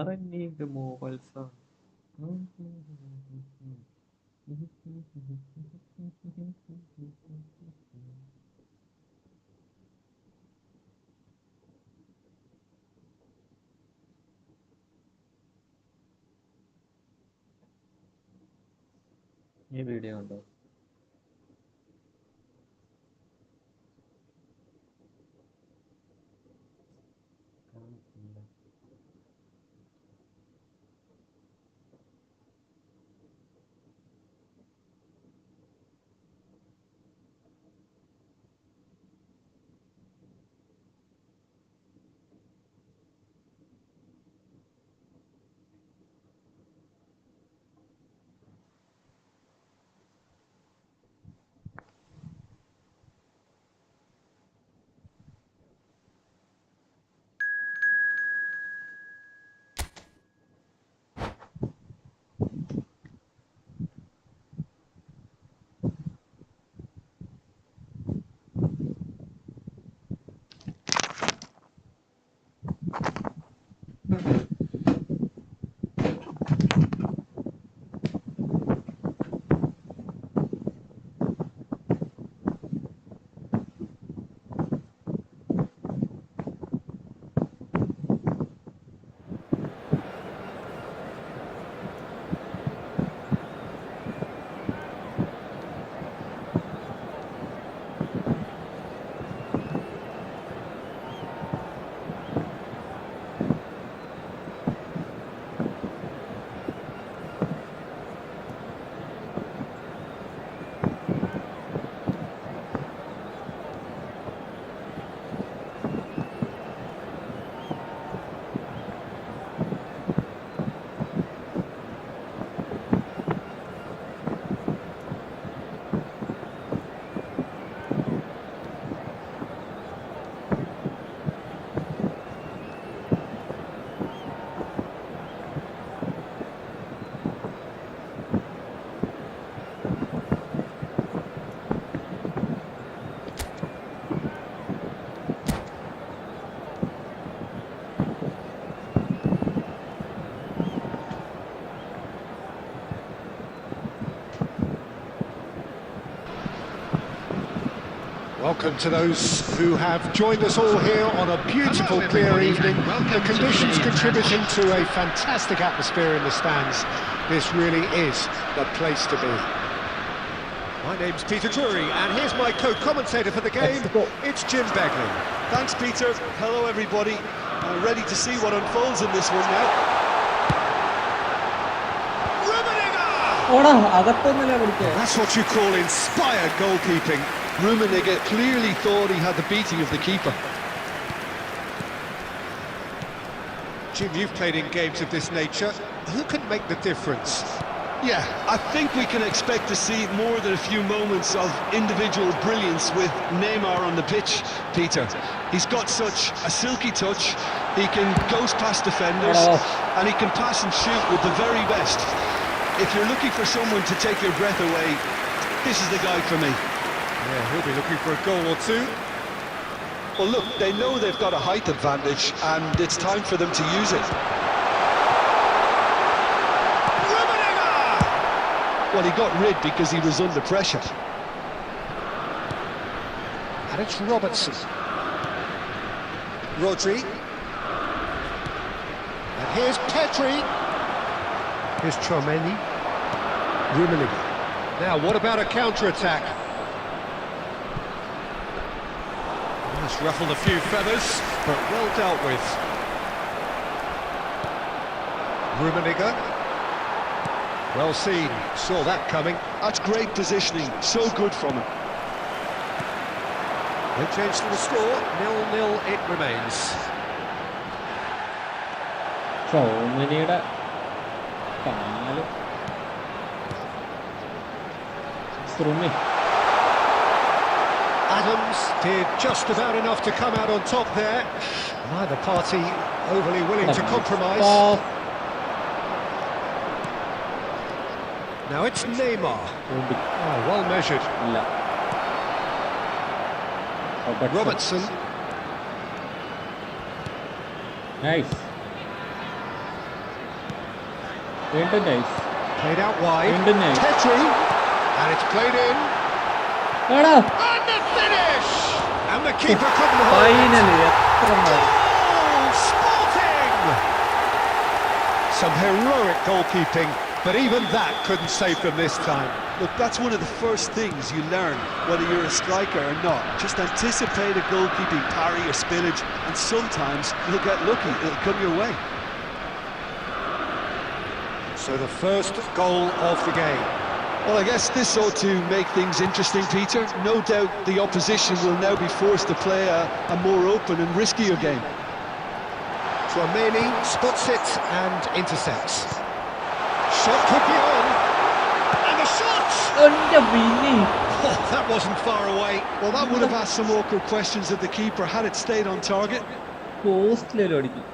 അറിഞ്ഞിടുമോ വത്സ? ഈ വീഡിയോ ഉണ്ടോ? Welcome to those who have joined us all here on a beautiful, clear evening. The conditions contributing to a fantastic atmosphere in the stands. This really is the place to be. My name's Peter Drury, and here's my co-commentator for the game. It's Jim Begley. Thanks, Peter. Hello, everybody. Ready to see what unfolds in this one now. ഓടാ അകത്തൊന്നുമില്ല പിടിച്ചേ. That's what you call inspired goalkeeping. Rummenigge clearly thought he had the beating of the keeper. Jim, you've played in games of this nature. Who can make the difference? Yeah, I think we can expect to see more than a few moments of individual brilliance with Neymar on the pitch, Peter. He's got such a silky touch, he can ghost past defenders, and he can pass and shoot with the very best. If you're looking for someone to take your breath away, this is the guy for me. Yeah, he'll be looking for a goal or two. Well, look, they know they've got a height advantage, and it's time for them to use it. Well, he got rid because he was under pressure. And it's Robertson. Rodri. And here's Petri. Here's Chouameni. Rummenigge. Now, what about a counter-attack? That's ruffled a few feathers, but well dealt with. Rummenigge. Well seen, saw that coming. That's great positioning, so good from him. No change to the score, 0-0 it remains. ചൗമിനിയുടെ കാല് ശ്രുമി. Adams did just about enough to come out on top there. Neither party overly willing to compromise. Now it's Neymar. Oh, well measured. ഇല്ല. Robertson. Nice. വീണ്ടും nice. Played out wide. വീണ്ടും nice. Petri. And it's played in. എടാ And the finish! And the keeper couldn't hold it. Finally എത്ര Goal! Sporting! Some heroic goalkeeping, but even that couldn't save them this time. Look, that's one of the first things you learn, whether you're a striker or not. Just anticipate a goalkeeping parry or spillage, and sometimes you'll get lucky, it'll come your way. So the first goal of the game. Well, I guess this ought to make things interesting, Peter. No doubt the opposition will now be forced to play a more open and riskier game. Chouameni spots it and intercepts. Shot could be on. And the shot! എന്റെ വിനി. Oh, that wasn't far away. Well, that would have asked some awkward questions of the keeper had it stayed on target. പോസ്റ്റിലും അടിക്കും.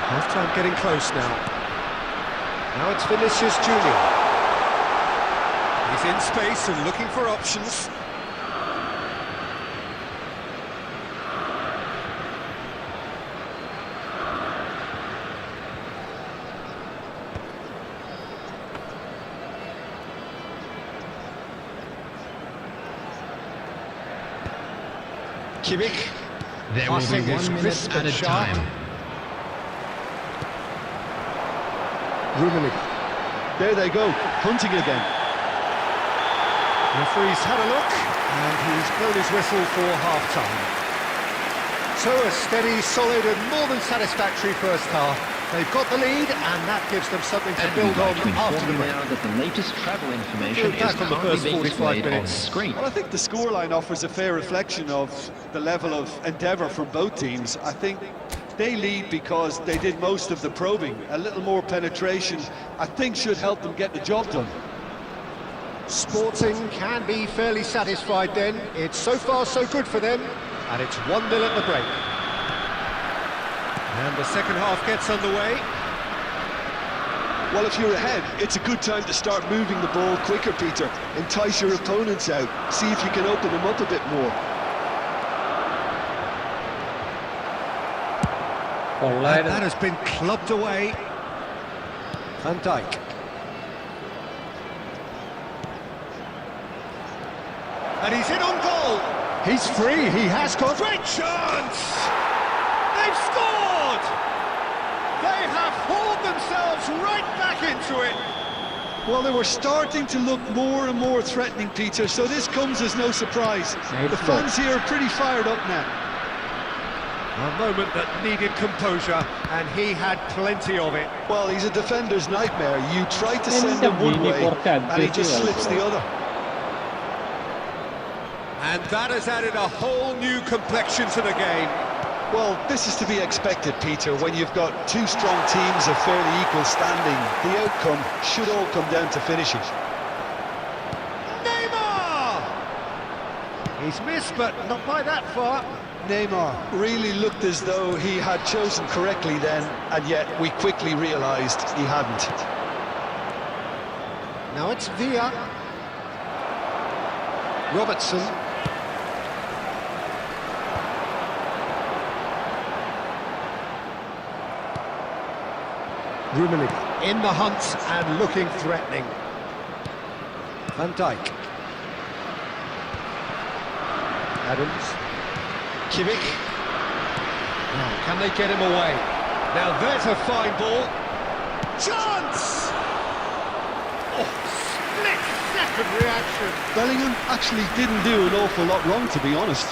Half-time getting close now. Now it's Vinicius Junior. He's in space and looking for options. Kimmich. There will be Passing is 1 minute crisp at and a sharp. time. Rummenigge. There they go, hunting again. Referee's had a look, and he's blown his whistle for half-time. So a steady, solid and more than satisfactory first half. They've got the lead, and that gives them something to build on after the break. That the latest travel information Back is on the currently first being 45 displayed on minutes. screen. Well, I think the scoreline offers a fair reflection of the level of endeavour from both teams. I think they lead because they did most of the probing. A little more penetration, I think, should help them get the job done. Sporting can be fairly satisfied then. It's so far so good for them, and it's 1-0 at the break. And the second half gets underway. Well, if you're ahead, it's a good time to start moving the ball quicker, Peter. Entice your opponents out. See if you can open them up a bit more. And that has been clubbed away. Van Dijk. And he's in on goal. He's free, he has got... Great chance! They've scored! They have hauled themselves right back into it. Well, they were starting to look more and more threatening, Peter, so this comes as no surprise. Nice The fans here are pretty fired up now. A moment that needed composure, and he had plenty of it. Well, he's a defender's nightmare. You try to send him one way, and he just slips the other. And that has added a whole new complexion to the game. Well, this is to be expected, Peter, when you've got two strong teams of fairly equal standing. The outcome should all come down to finishing. Neymar! He's missed, but not by that far. Neymar really looked as though he had chosen correctly then, and yet we quickly realised he hadn't. Now it's Villa. Robertson. Rummenigge in the hunt and looking threatening. Van Dijk. Adams. Kimmich. Now, can they get him away? Now there's a fine ball. Chance! Oh, split-second reaction. Bellingham actually didn't do an awful lot wrong, to be honest.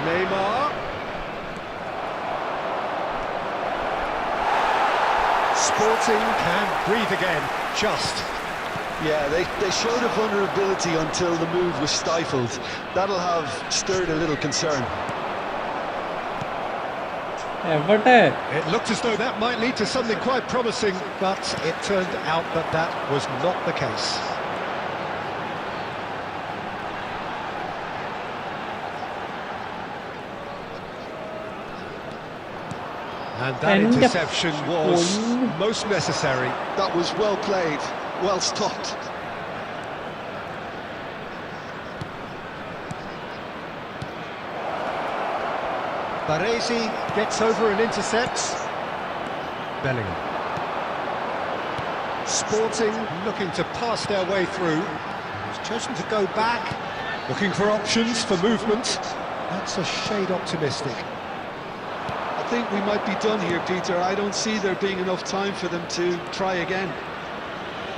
Neymar. Sporting can breathe again, just. Yeah, they showed a vulnerability until the move was stifled. That'll have stirred a little concern. It looked as though that might lead to something quite promising, but it turned out that that was not the case. And that interception was most necessary. That was well played, well stopped. Baresi gets over and intercepts. Bellingham. Sporting looking to pass their way through. He's chosen to go back, looking for options for movement. That's a shade optimistic. I think we might be done here, Peter. I don't see there being enough time for them to try again.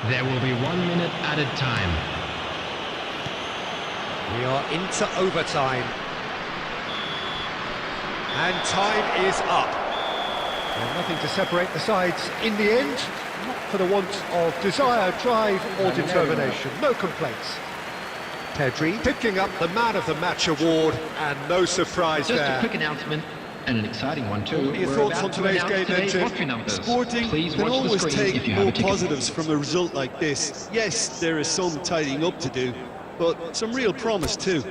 There will be 1 minute added time. We are into overtime. And time is up. Well, nothing to separate the sides in the end, not for the want of desire, drive or determination. No complaints. Pedri picking up the Man of the Match award, and no surprise Just there. a quick announcement, and an exciting one too. What are your We're thoughts about on to today's announce game, then, today's Tim? lottery numbers. Sporting Please can watch the always screen take if you have more a ticket. positives from a result like this. Yes, there is some tidying up to do, but some real promise too.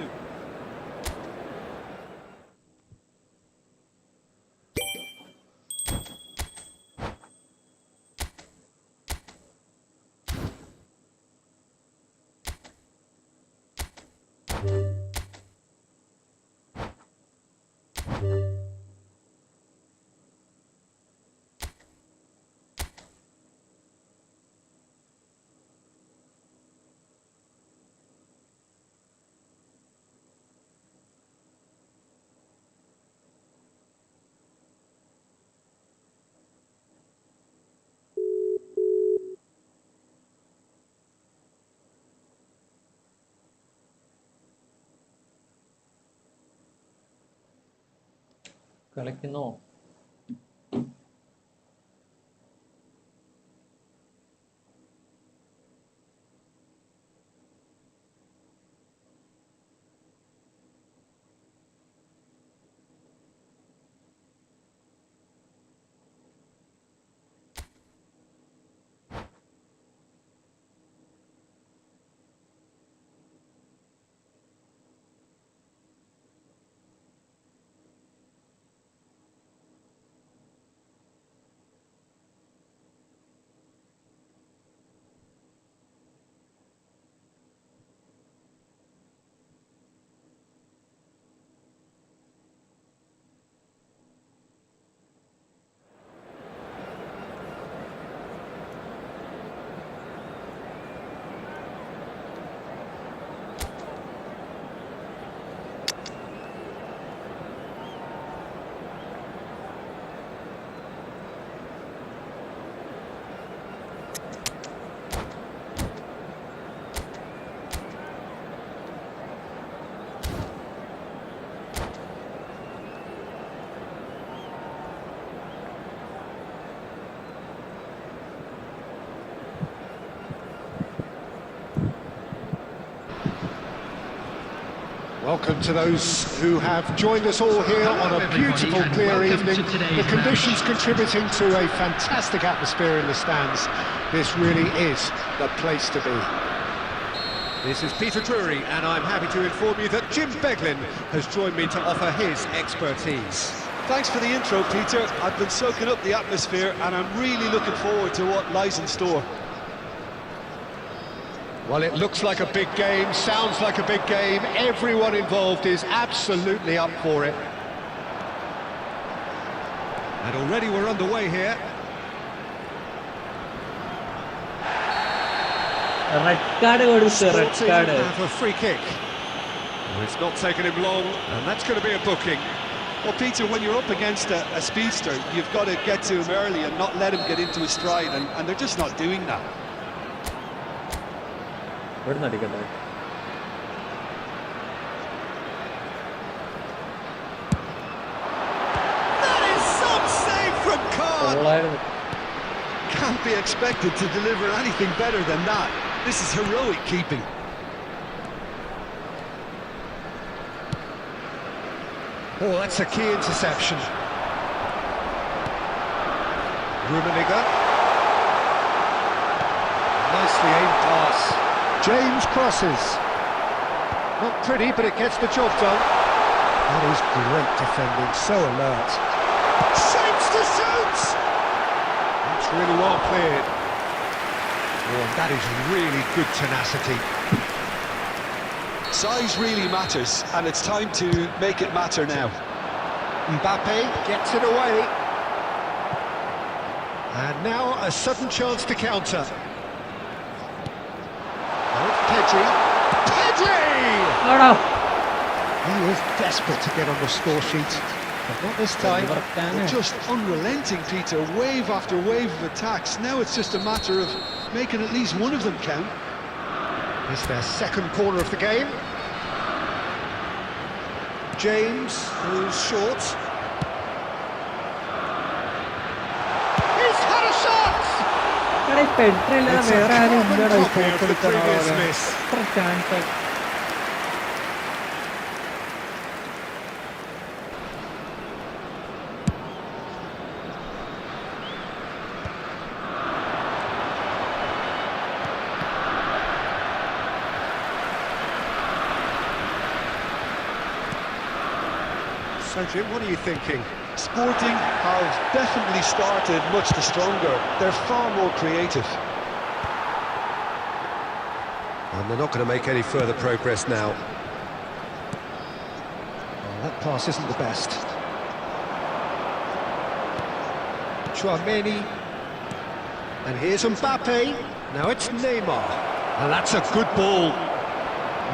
കളിക്കുന്നോ? Welcome to those who have joined us all here on a beautiful, clear evening. The conditions contributing to a fantastic atmosphere in the stands. This really is the place to be. This is Peter Drury, and I'm happy to inform you that Jim Beglin has joined me to offer his expertise. Thanks for the intro, Peter. I've been soaking up the atmosphere and I'm really looking forward to what lies in store. Well, it looks like a big game, sounds like a big game. Everyone involved is absolutely up for it. And already we're underway here. Red card കൊടുത്തു, red Sporting card. have a free kick. Well, it's not taken him long, and that's going to be a booking. Well, Peter, when you're up against a speedster, you've got to get to him early and not let him get into his stride, and they're just not doing that. ഇവിടെ നടിക്കട്ടെ. That is some save from Khan. കൊള്ളായിരുന്നു. Can't be expected to deliver anything better than that. This is heroic keeping. Oh, that's a key interception. Rummenigge. Nicely aimed pass. James crosses. Not pretty, but it gets the job done. That is great defending, so alert. Shapes to shoot! That's really well cleared. Oh, and that is really good tenacity. Size really matters, and it's time to make it matter now. Mbappe gets it away. And now a sudden chance to counter. Oh, Pedri. Pedri! ആടാ. He is desperate to get on the score sheet. But not this time. They're just unrelenting, Peter. Wave after wave of attacks. Now it's just a matter of making at least one of them count. It's their second corner of the game. James moves short. He's had a shot! എടാ, ഈ petrol It's a വേറെ ആരും carbon എന്താടാ ഈ copy of the പോക്കെടുക്കണോ? previous miss. എത്ര chance. So, Jim, what are you thinking? Sporting have definitely started much the stronger. They're far more creative. And they're not going to make any further progress now. Oh, that pass isn't the best. Chouameni. And here's Mbappe. Now it's Neymar. And that's a good ball.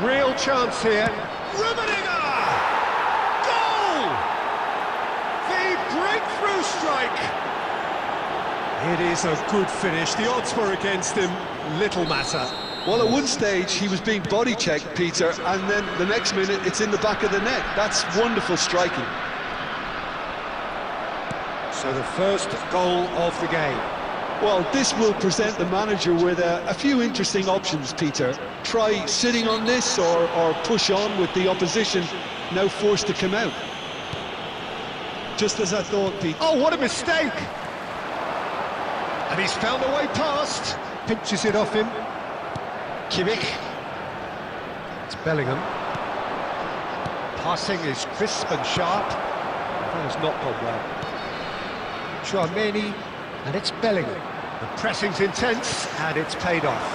Real chance here. Rummenigge! Goal! The breakthrough strike! It is a good finish. The odds were against him. Little matter. Well, at one stage he was being body checked, Peter, and then the next minute it's in the back of the net. That's wonderful striking. So the first goal of the game. Well, this will present the manager with a few interesting options, Peter. Try sitting on this or push on with the opposition now forced to come out. Just as I thought, Pete. Oh, what a mistake! And he's found a way past. Pinches it off him. Kimmich. It's Bellingham. Passing is crisp and sharp. That has not gone well. Chouameni, and it's Bellingham. The pressing's intense, and it's paid off.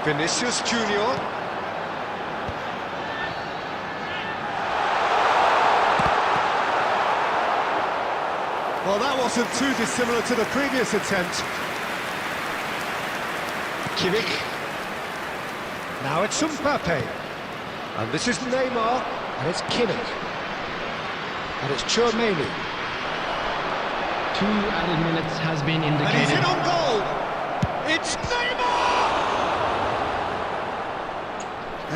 Vinicius Junior. Well, that wasn't too dissimilar to the previous attempt. Kimmich. Now it's Mbappe. And this is Neymar, and it's Kimmich. And it's Chouameni. 2 added minutes has been And he's indicated. in on goal! It's Neymar!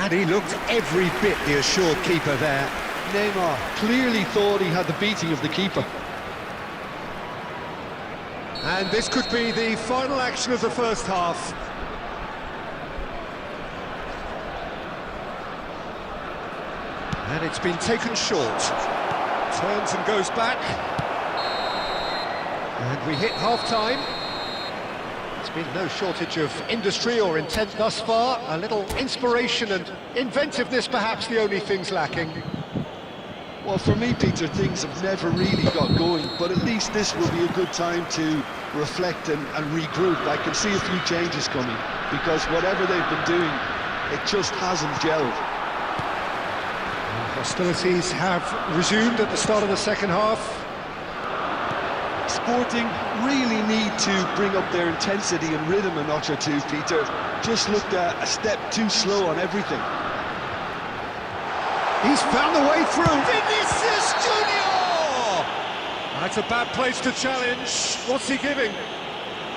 And he looked every bit the assured keeper there. Neymar clearly thought he had the beating of the keeper. And this could be the final action of the first half. And it's been taken short. Turns and goes back. And we hit half-time. There's been no shortage of industry or intent thus far. A little inspiration and inventiveness, perhaps, the only things lacking. Well, for me, Peter, things have never really got going, but at least this will be a good time to reflect and regroup. I can see a few changes coming, because whatever they've been doing, it just hasn't gelled. Hostilities have resumed at the start of the second half. Sporting really need to bring up their intensity and rhythm a notch or two, Peter. Just looked a step too slow on everything. He's found the way through. Vinicius Junior! That's a bad place to challenge. What's he giving?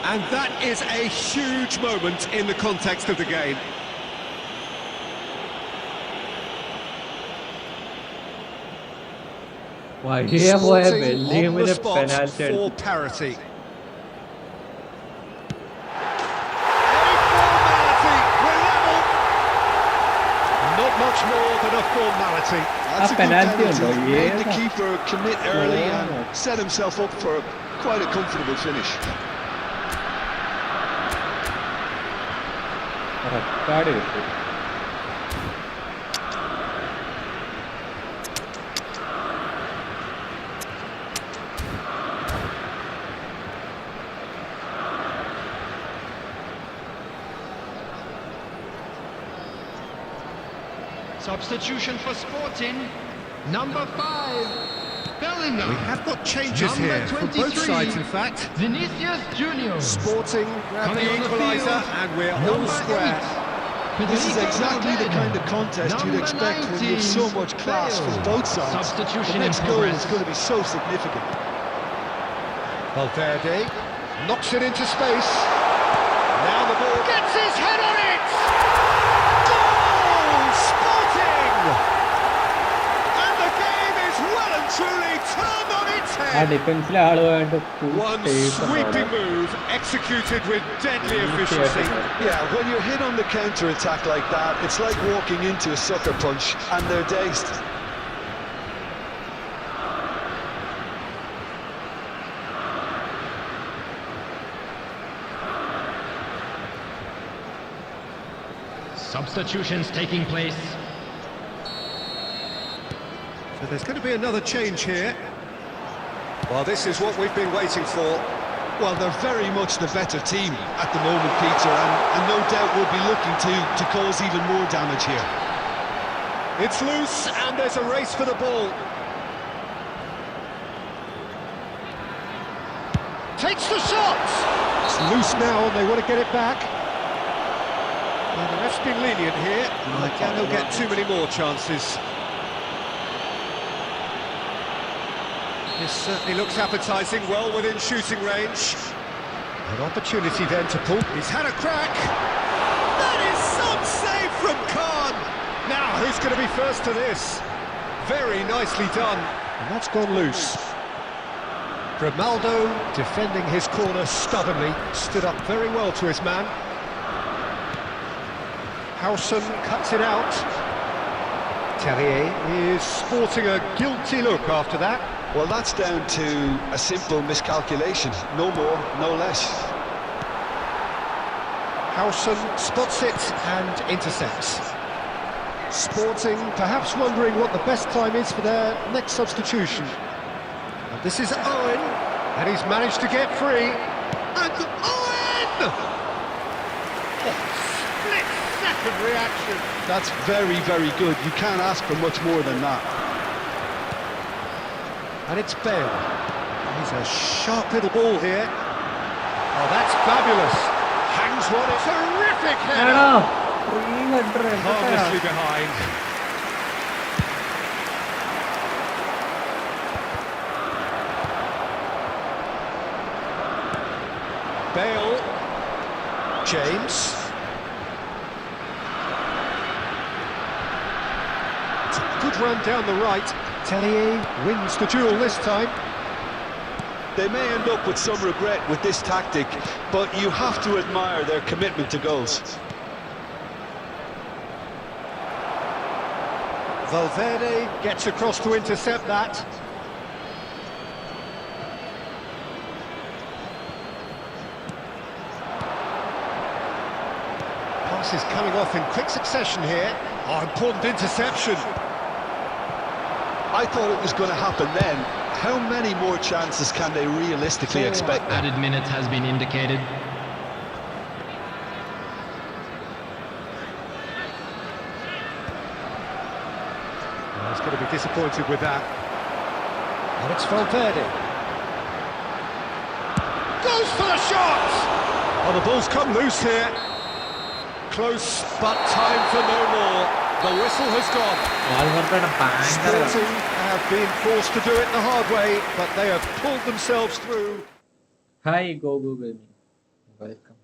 And that is a huge moment in the context of the game. വഴിയെ പോയ Sporting ബെല്ലിങ്ങിന് on the spot penalty for parity. Not much more than a formality. That's a good penalty penalty. undo. Made the Yeah. keeper commit early and set himself up for quite a comfortable finish. Record കിട്ടി. Substitution for Sporting. Number 5, Bellingham. We have got changes Number here from both 23, sides, in fact. Vinicius Junior. Sporting grab Coming the on the equaliser, field, and we're all number square. 8, This is Federico exactly the Valverde. kind of contest you'd Number expect when you have so 19, much class from Bale. both sides. Substitution The in next goal progress. is going to be so significant. Valverde knocks it into space. Now the ball gets his head on it! Goal! Sporting! And the game is well and truly turned on its ആ head. ഡിഫൻസിലെ ആള് വേണ്ട One sweeping move executed with deadly efficiency. Yeah, when you're hit on the counter-attack like that, it's like walking into a sucker punch and they're dazed. Substitutions taking place. So there's going to be another change here. Well, this is what we've been waiting for. Well, they're very much the better team at the moment, Peter, and no doubt will be looking to cause even more damage here. It's loose, and there's a race for the ball. Takes the shot! It's loose now, and they want to get it back. Well, the ref's been lenient here. I doubt they'll get too many more chances. This certainly looks appetising, well within shooting range. An opportunity then to pull. He's had a crack. That is some save from Khan. Now, who's going to be first to this? Very nicely done. And that's gone loose. Grimaldo defending his corner stubbornly. Stood up very well to his man. Howson cuts it out. Terrier is sporting a guilty look after that. Well, that's down to a simple miscalculation. No more, no less. Howson spots it and intercepts. Sporting perhaps wondering what the best time is for their next substitution. And this is Owen, and he's managed to get free. And Owen! Oh, split-second reaction. That's very, very good. You can't ask for much more than that. And it's Bale. He's a sharp little ball here. Oh, that's fabulous. Hangs one, it's a terrific header. ആണോ 300 Harmlessly behind. Bale. James. It's a good run down the right. Tellier wins the duel this time. They may end up with some regret with this tactic, but you have to admire their commitment to goals. Valverde gets across to intercept that. Pass is coming off in quick succession here. Oh, important interception. I thought it was going to happen then. How many more chances can they realistically expect? Added minutes has been indicated. Oh, he's going to be disappointed with that. And it's Valverde. Goes for the shot! Oh, the ball's come loose here. Close, but time for no more. The whistle has gone. Sporting have been forced to do it the hard way, but they have pulled themselves through. Hi, go Gaming. Welcome.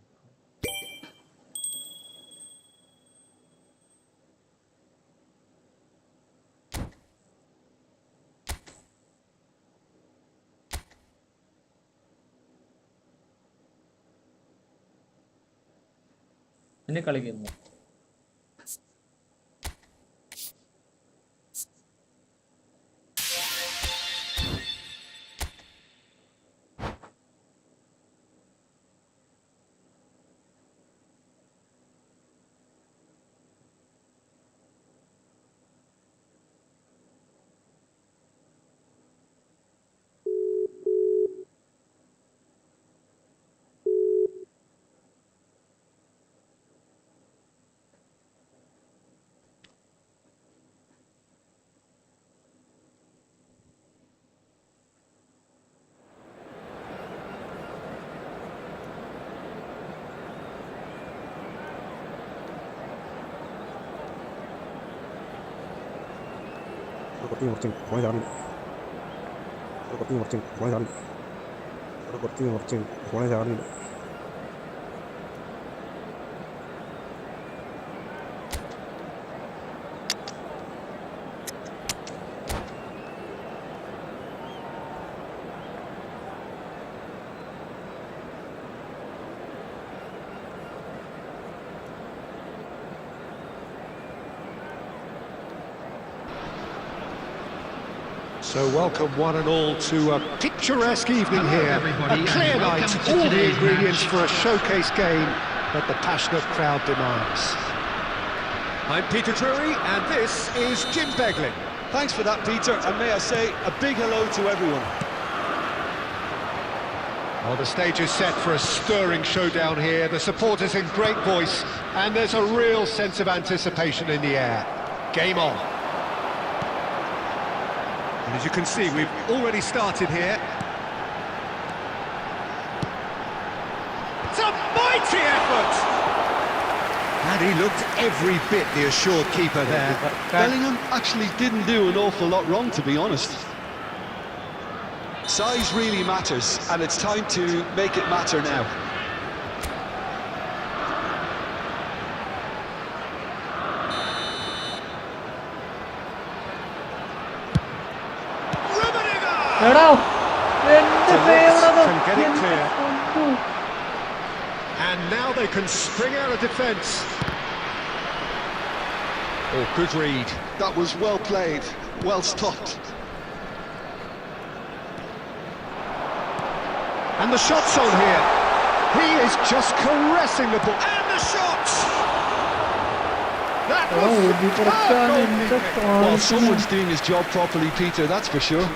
ഇനി കളിക്കുന്നു. So welcome one and all to a picturesque evening Hello, here. everybody, A clear and night, welcome to all the today's ingredients match. for a showcase game that the passionate crowd demands. I'm Peter Drury, and this is Jim Beglin. Thanks for that, Peter, and may I say a big hello to everyone. Well, the stage is set for a stirring showdown here. The supporters in great voice, and there's a real sense of anticipation in the air. Game on. And as you can see, we've already started here. It's a mighty effort! And he looked every bit the assured keeper there. Bellingham actually didn't do an awful lot wrong, to be honest. Size really matters, and it's time to make it matter now. എടാ Can get it clear. And now they can spring out of defence. Oh, good read. That was well played, well stopped. And the shot's on here. He is just caressing the ball. And the shot! That was superb. Well, someone's doing his job properly, Peter, that's for sure.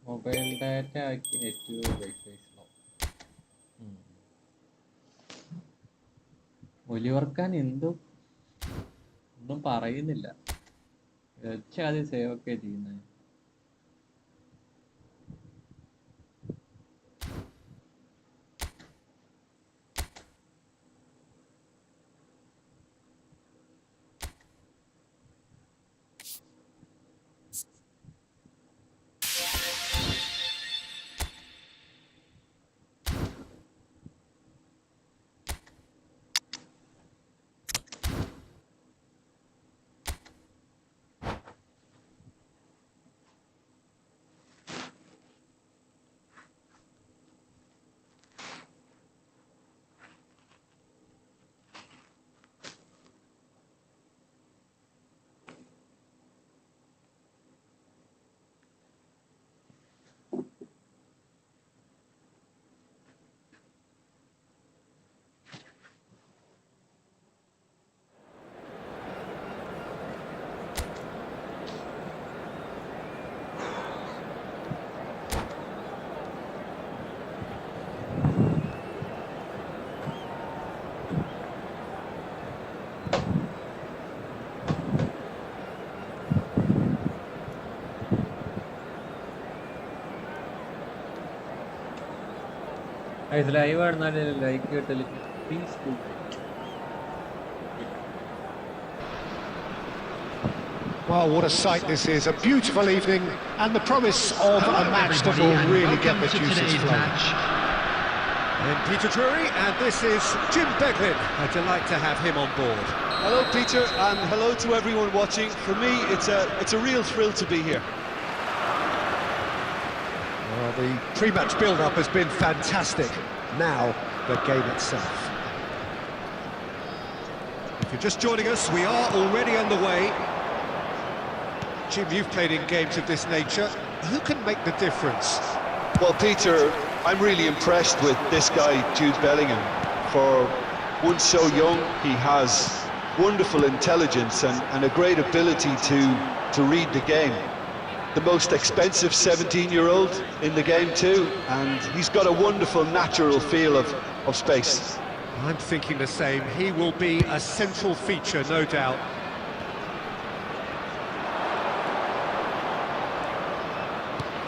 Mobile data ആക്കി net wifi slow. Oliver Kahn എന്തും ഒന്നും പറയുന്നില്ല. ആദ്യം save ഒക്കെ ചെയ്യുന്നത്. Live ആയിരുന്നാലും like കിട്ടല് please. Well, what a sight this is. A beautiful evening and the promise of a match that will really get the juices flowing. And Peter Drury, and this is Jim Beglin. A delight to have him on board. Hello, Peter, and hello to everyone watching. For me, it's a real thrill to be here. Well, the pre-match build-up has been fantastic. Now, the game itself. If you're just joining us, we are already underway. Jim, you've played in games of this nature. Who can make the difference? Well, Peter, I'm really impressed with this guy, Jude Bellingham. For one so young, he has wonderful intelligence and a great ability to read the game. The most expensive 17-year-old in the game too, and he's got a wonderful natural feel of space. I'm thinking the same. He will be a central feature, no doubt.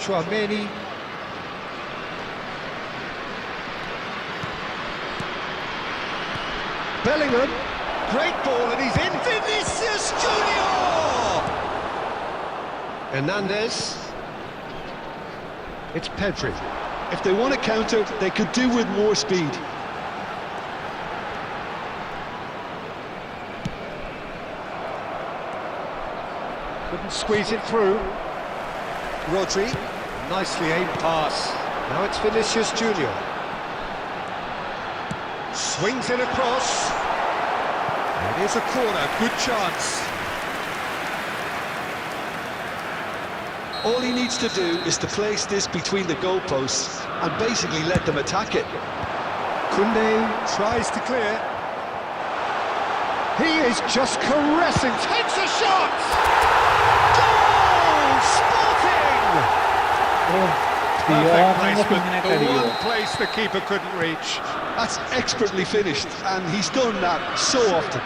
Chouameni. Bellingham. Great ball, and he's in. Vinicius Junior! Hernandez. It's Pedri. If they want to counter, they could do with more speed. Couldn't squeeze it through. Rodri, nicely aimed pass. Now it's Vinicius Junior. Swings it across. It is a corner, good chance. All he needs to do is to place this between the goalposts and basically let them attack it. Koundé tries to clear. He is just caressing, takes a shot! Goal! Sporting! Perfect placement, the one place the keeper couldn't reach. That's expertly finished, and he's done that so often.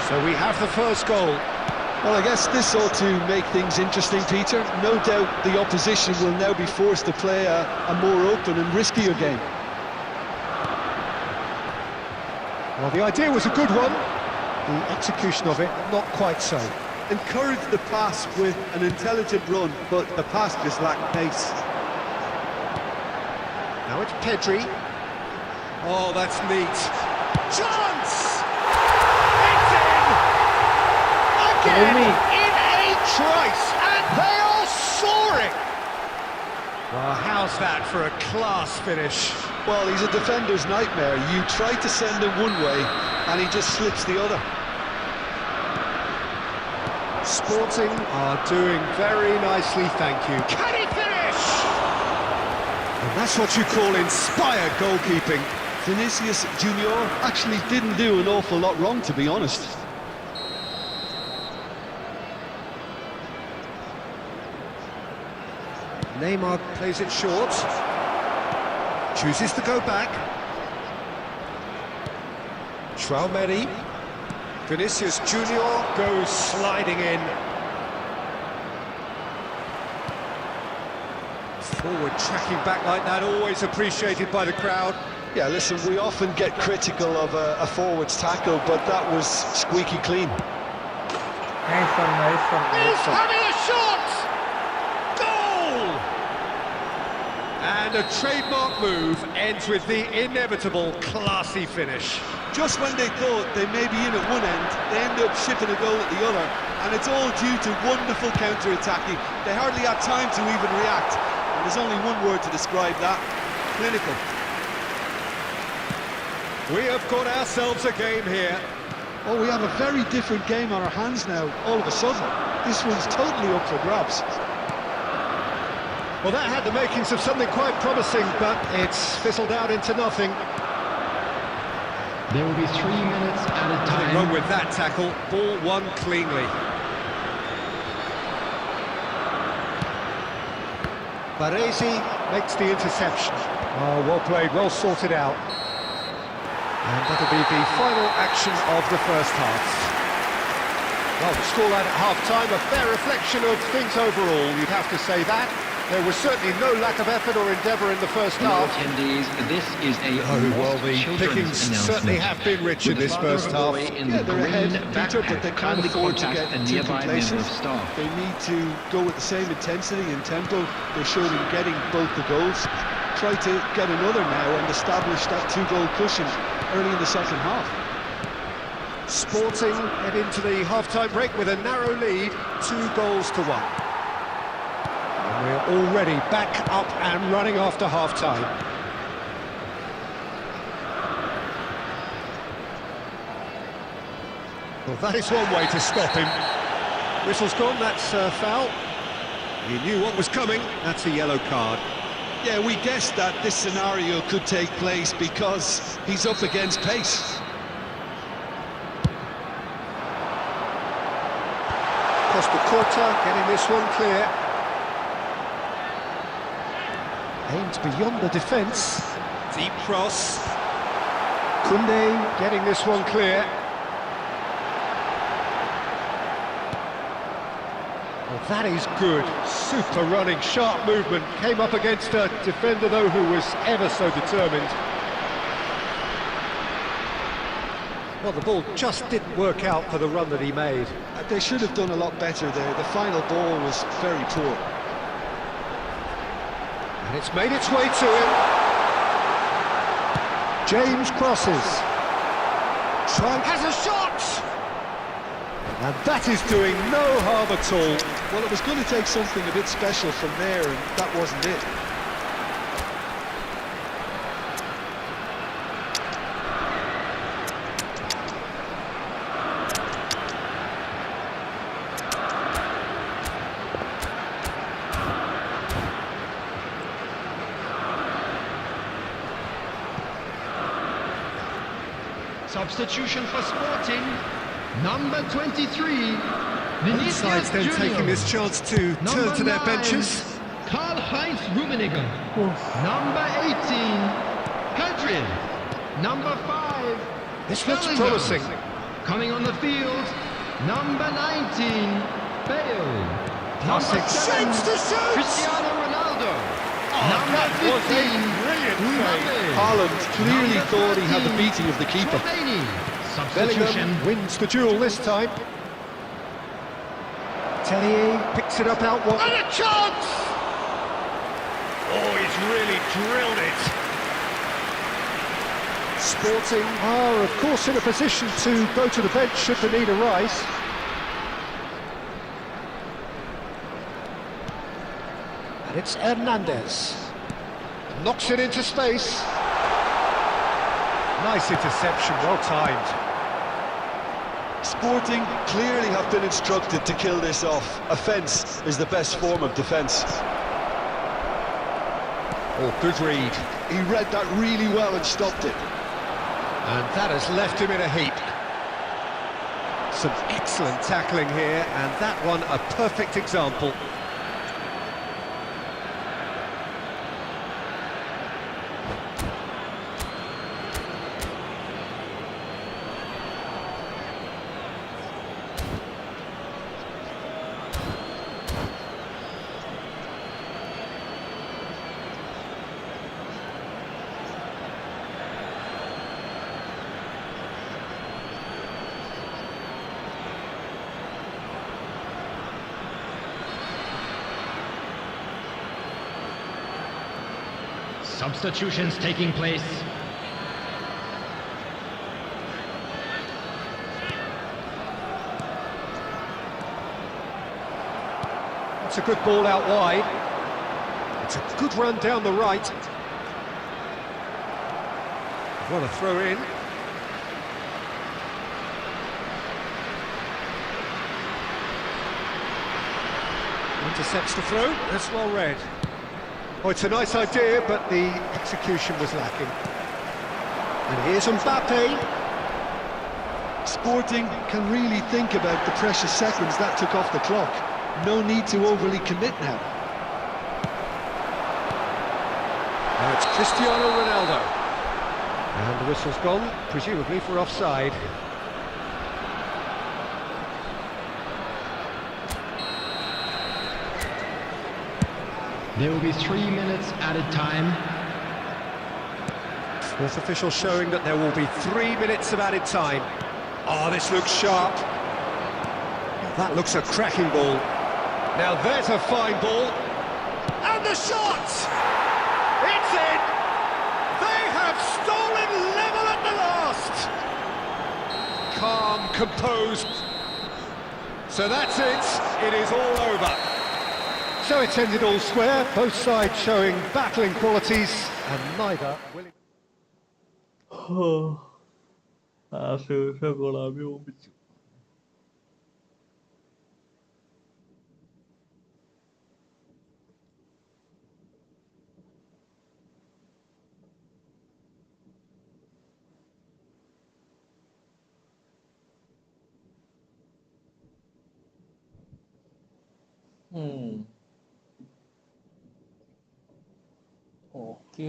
So we have the first goal. Well, I guess this ought to make things interesting, Peter. No doubt the opposition will now be forced to play a more open and riskier game. Well, the idea was a good one. The execution of it, not quite so. Encourage the pass with an intelligent run, but the pass just lacked pace. Now it's Pedri. Oh, that's neat. Chance! It's in! Again, in a trice, and they are soaring! Well, how's that for a class finish? Well, he's a defender's nightmare. You try to send him one way, and he just slips the other. Sporting are doing very nicely, thank you. Can he finish? And that's what you call inspired goalkeeping. Vinicius Junior actually didn't do an awful lot wrong, to be honest. Neymar plays it short. Chooses to go back. Traumeri. Vinicius Junior goes sliding in. Forward tracking back like that, always appreciated by the crowd. Yeah, listen, we often get critical of a forward's tackle, but that was squeaky clean. Nice one, nice one, He's nice one. having a shot! Goal! And a trademark move ends with the inevitable classy finish. Just when they thought they may be in at one end, they end up shipping a goal at the other, and it's all due to wonderful counter-attacking. They hardly had time to even react, and there's only one word to describe that: clinical. We have got ourselves a game here. Oh, we have a very different game on our hands now, all of a sudden. This one's totally up for grabs. Well, that had the makings of something quite promising, but it's fizzled out into nothing. There will be 3 minutes at a Nothing wrong time. with that tackle. Ball won cleanly. Baresi makes the interception. Oh, well played, well sorted out. And that'll be the final action of the first half. Well, the scoreline at half-time, a fair reflection of things overall, you'd have to say that. There was certainly no lack of effort or endeavour in the first half. Attendees, this is a Well, the pickings certainly have been rich in this first half. Yeah, they're ahead, Peter, but they can't afford to get too complacent. They need to go with the same intensity and tempo they showed in getting both the goals. Try to get another now and establish that two-goal cushion early in the second half. Sporting head into the half-time break with a narrow lead, 2-1. And we're already back up and running after half-time. Well, that is one way to stop him. Whistle's gone, that's a foul. He knew what was coming, that's a yellow card. Yeah, we guessed that this scenario could take place because he's up against pace. Costa Corta getting this one clear. Aimed beyond the defence. Deep cross. Koundé getting this one clear. Well, that is good. Super running, sharp movement. Came up against a defender, though, who was ever so determined. Well, the ball just didn't work out for the run that he made. They should have done a lot better there. The final ball was very poor. And it's made its way to him. James crosses. Trunk has a shot! And that is doing no harm at all. Well, it was going to take something a bit special from there, and that wasn't it. Substitution for Sporting, number 23, Both Vinicius sides then Junior. taking this chance to turn to their benches. Karl-Heinz Rummenigge. Number 18, Pedri. Number 5, This looks Bellingham. promising. Coming on the field, number 19, Bale. Passing. Number 7, Shapes to shoot! Cristiano Ronaldo. Number that was a 15, brilliant Mbappe. save. Haaland clearly Number thought he had the 13, beating of the keeper. Tchouaméni. Substitution. Bellingham wins the duel this time. Tellier picks it up out wide. And a chance! Oh, he's really drilled it. Sporting are, of course, in a position to go to the bench should the need arise. And it's Hernandez. Knocks it into space. Nice interception, well timed. Sporting clearly have been instructed to kill this off. Offence is the best form of defence. Oh, good read. He read that really well and stopped it. And that has left him in a heap. Some excellent tackling here, and that one a perfect example. Substitutions taking place. It's a good ball out wide. It's a good run down the right. What a throw in. Intercepts the throw. That's well read. Oh, it's a nice idea, but the execution was lacking. And here's Mbappe. Sporting can really think about the precious seconds that took off the clock. No need to overly commit now. Now it's Cristiano Ronaldo. And the whistle's gone, presumably for offside. There will be 3 minutes added time. Fourth official showing that there will be 3 minutes of added time. Oh, this looks sharp. That looks a cracking ball. Now there's a fine ball. And the shot! It's in! They have stolen level at the last! Calm, composed. So that's it. It is all over. So it's ended all square, both sides showing battling qualities, and neither willing...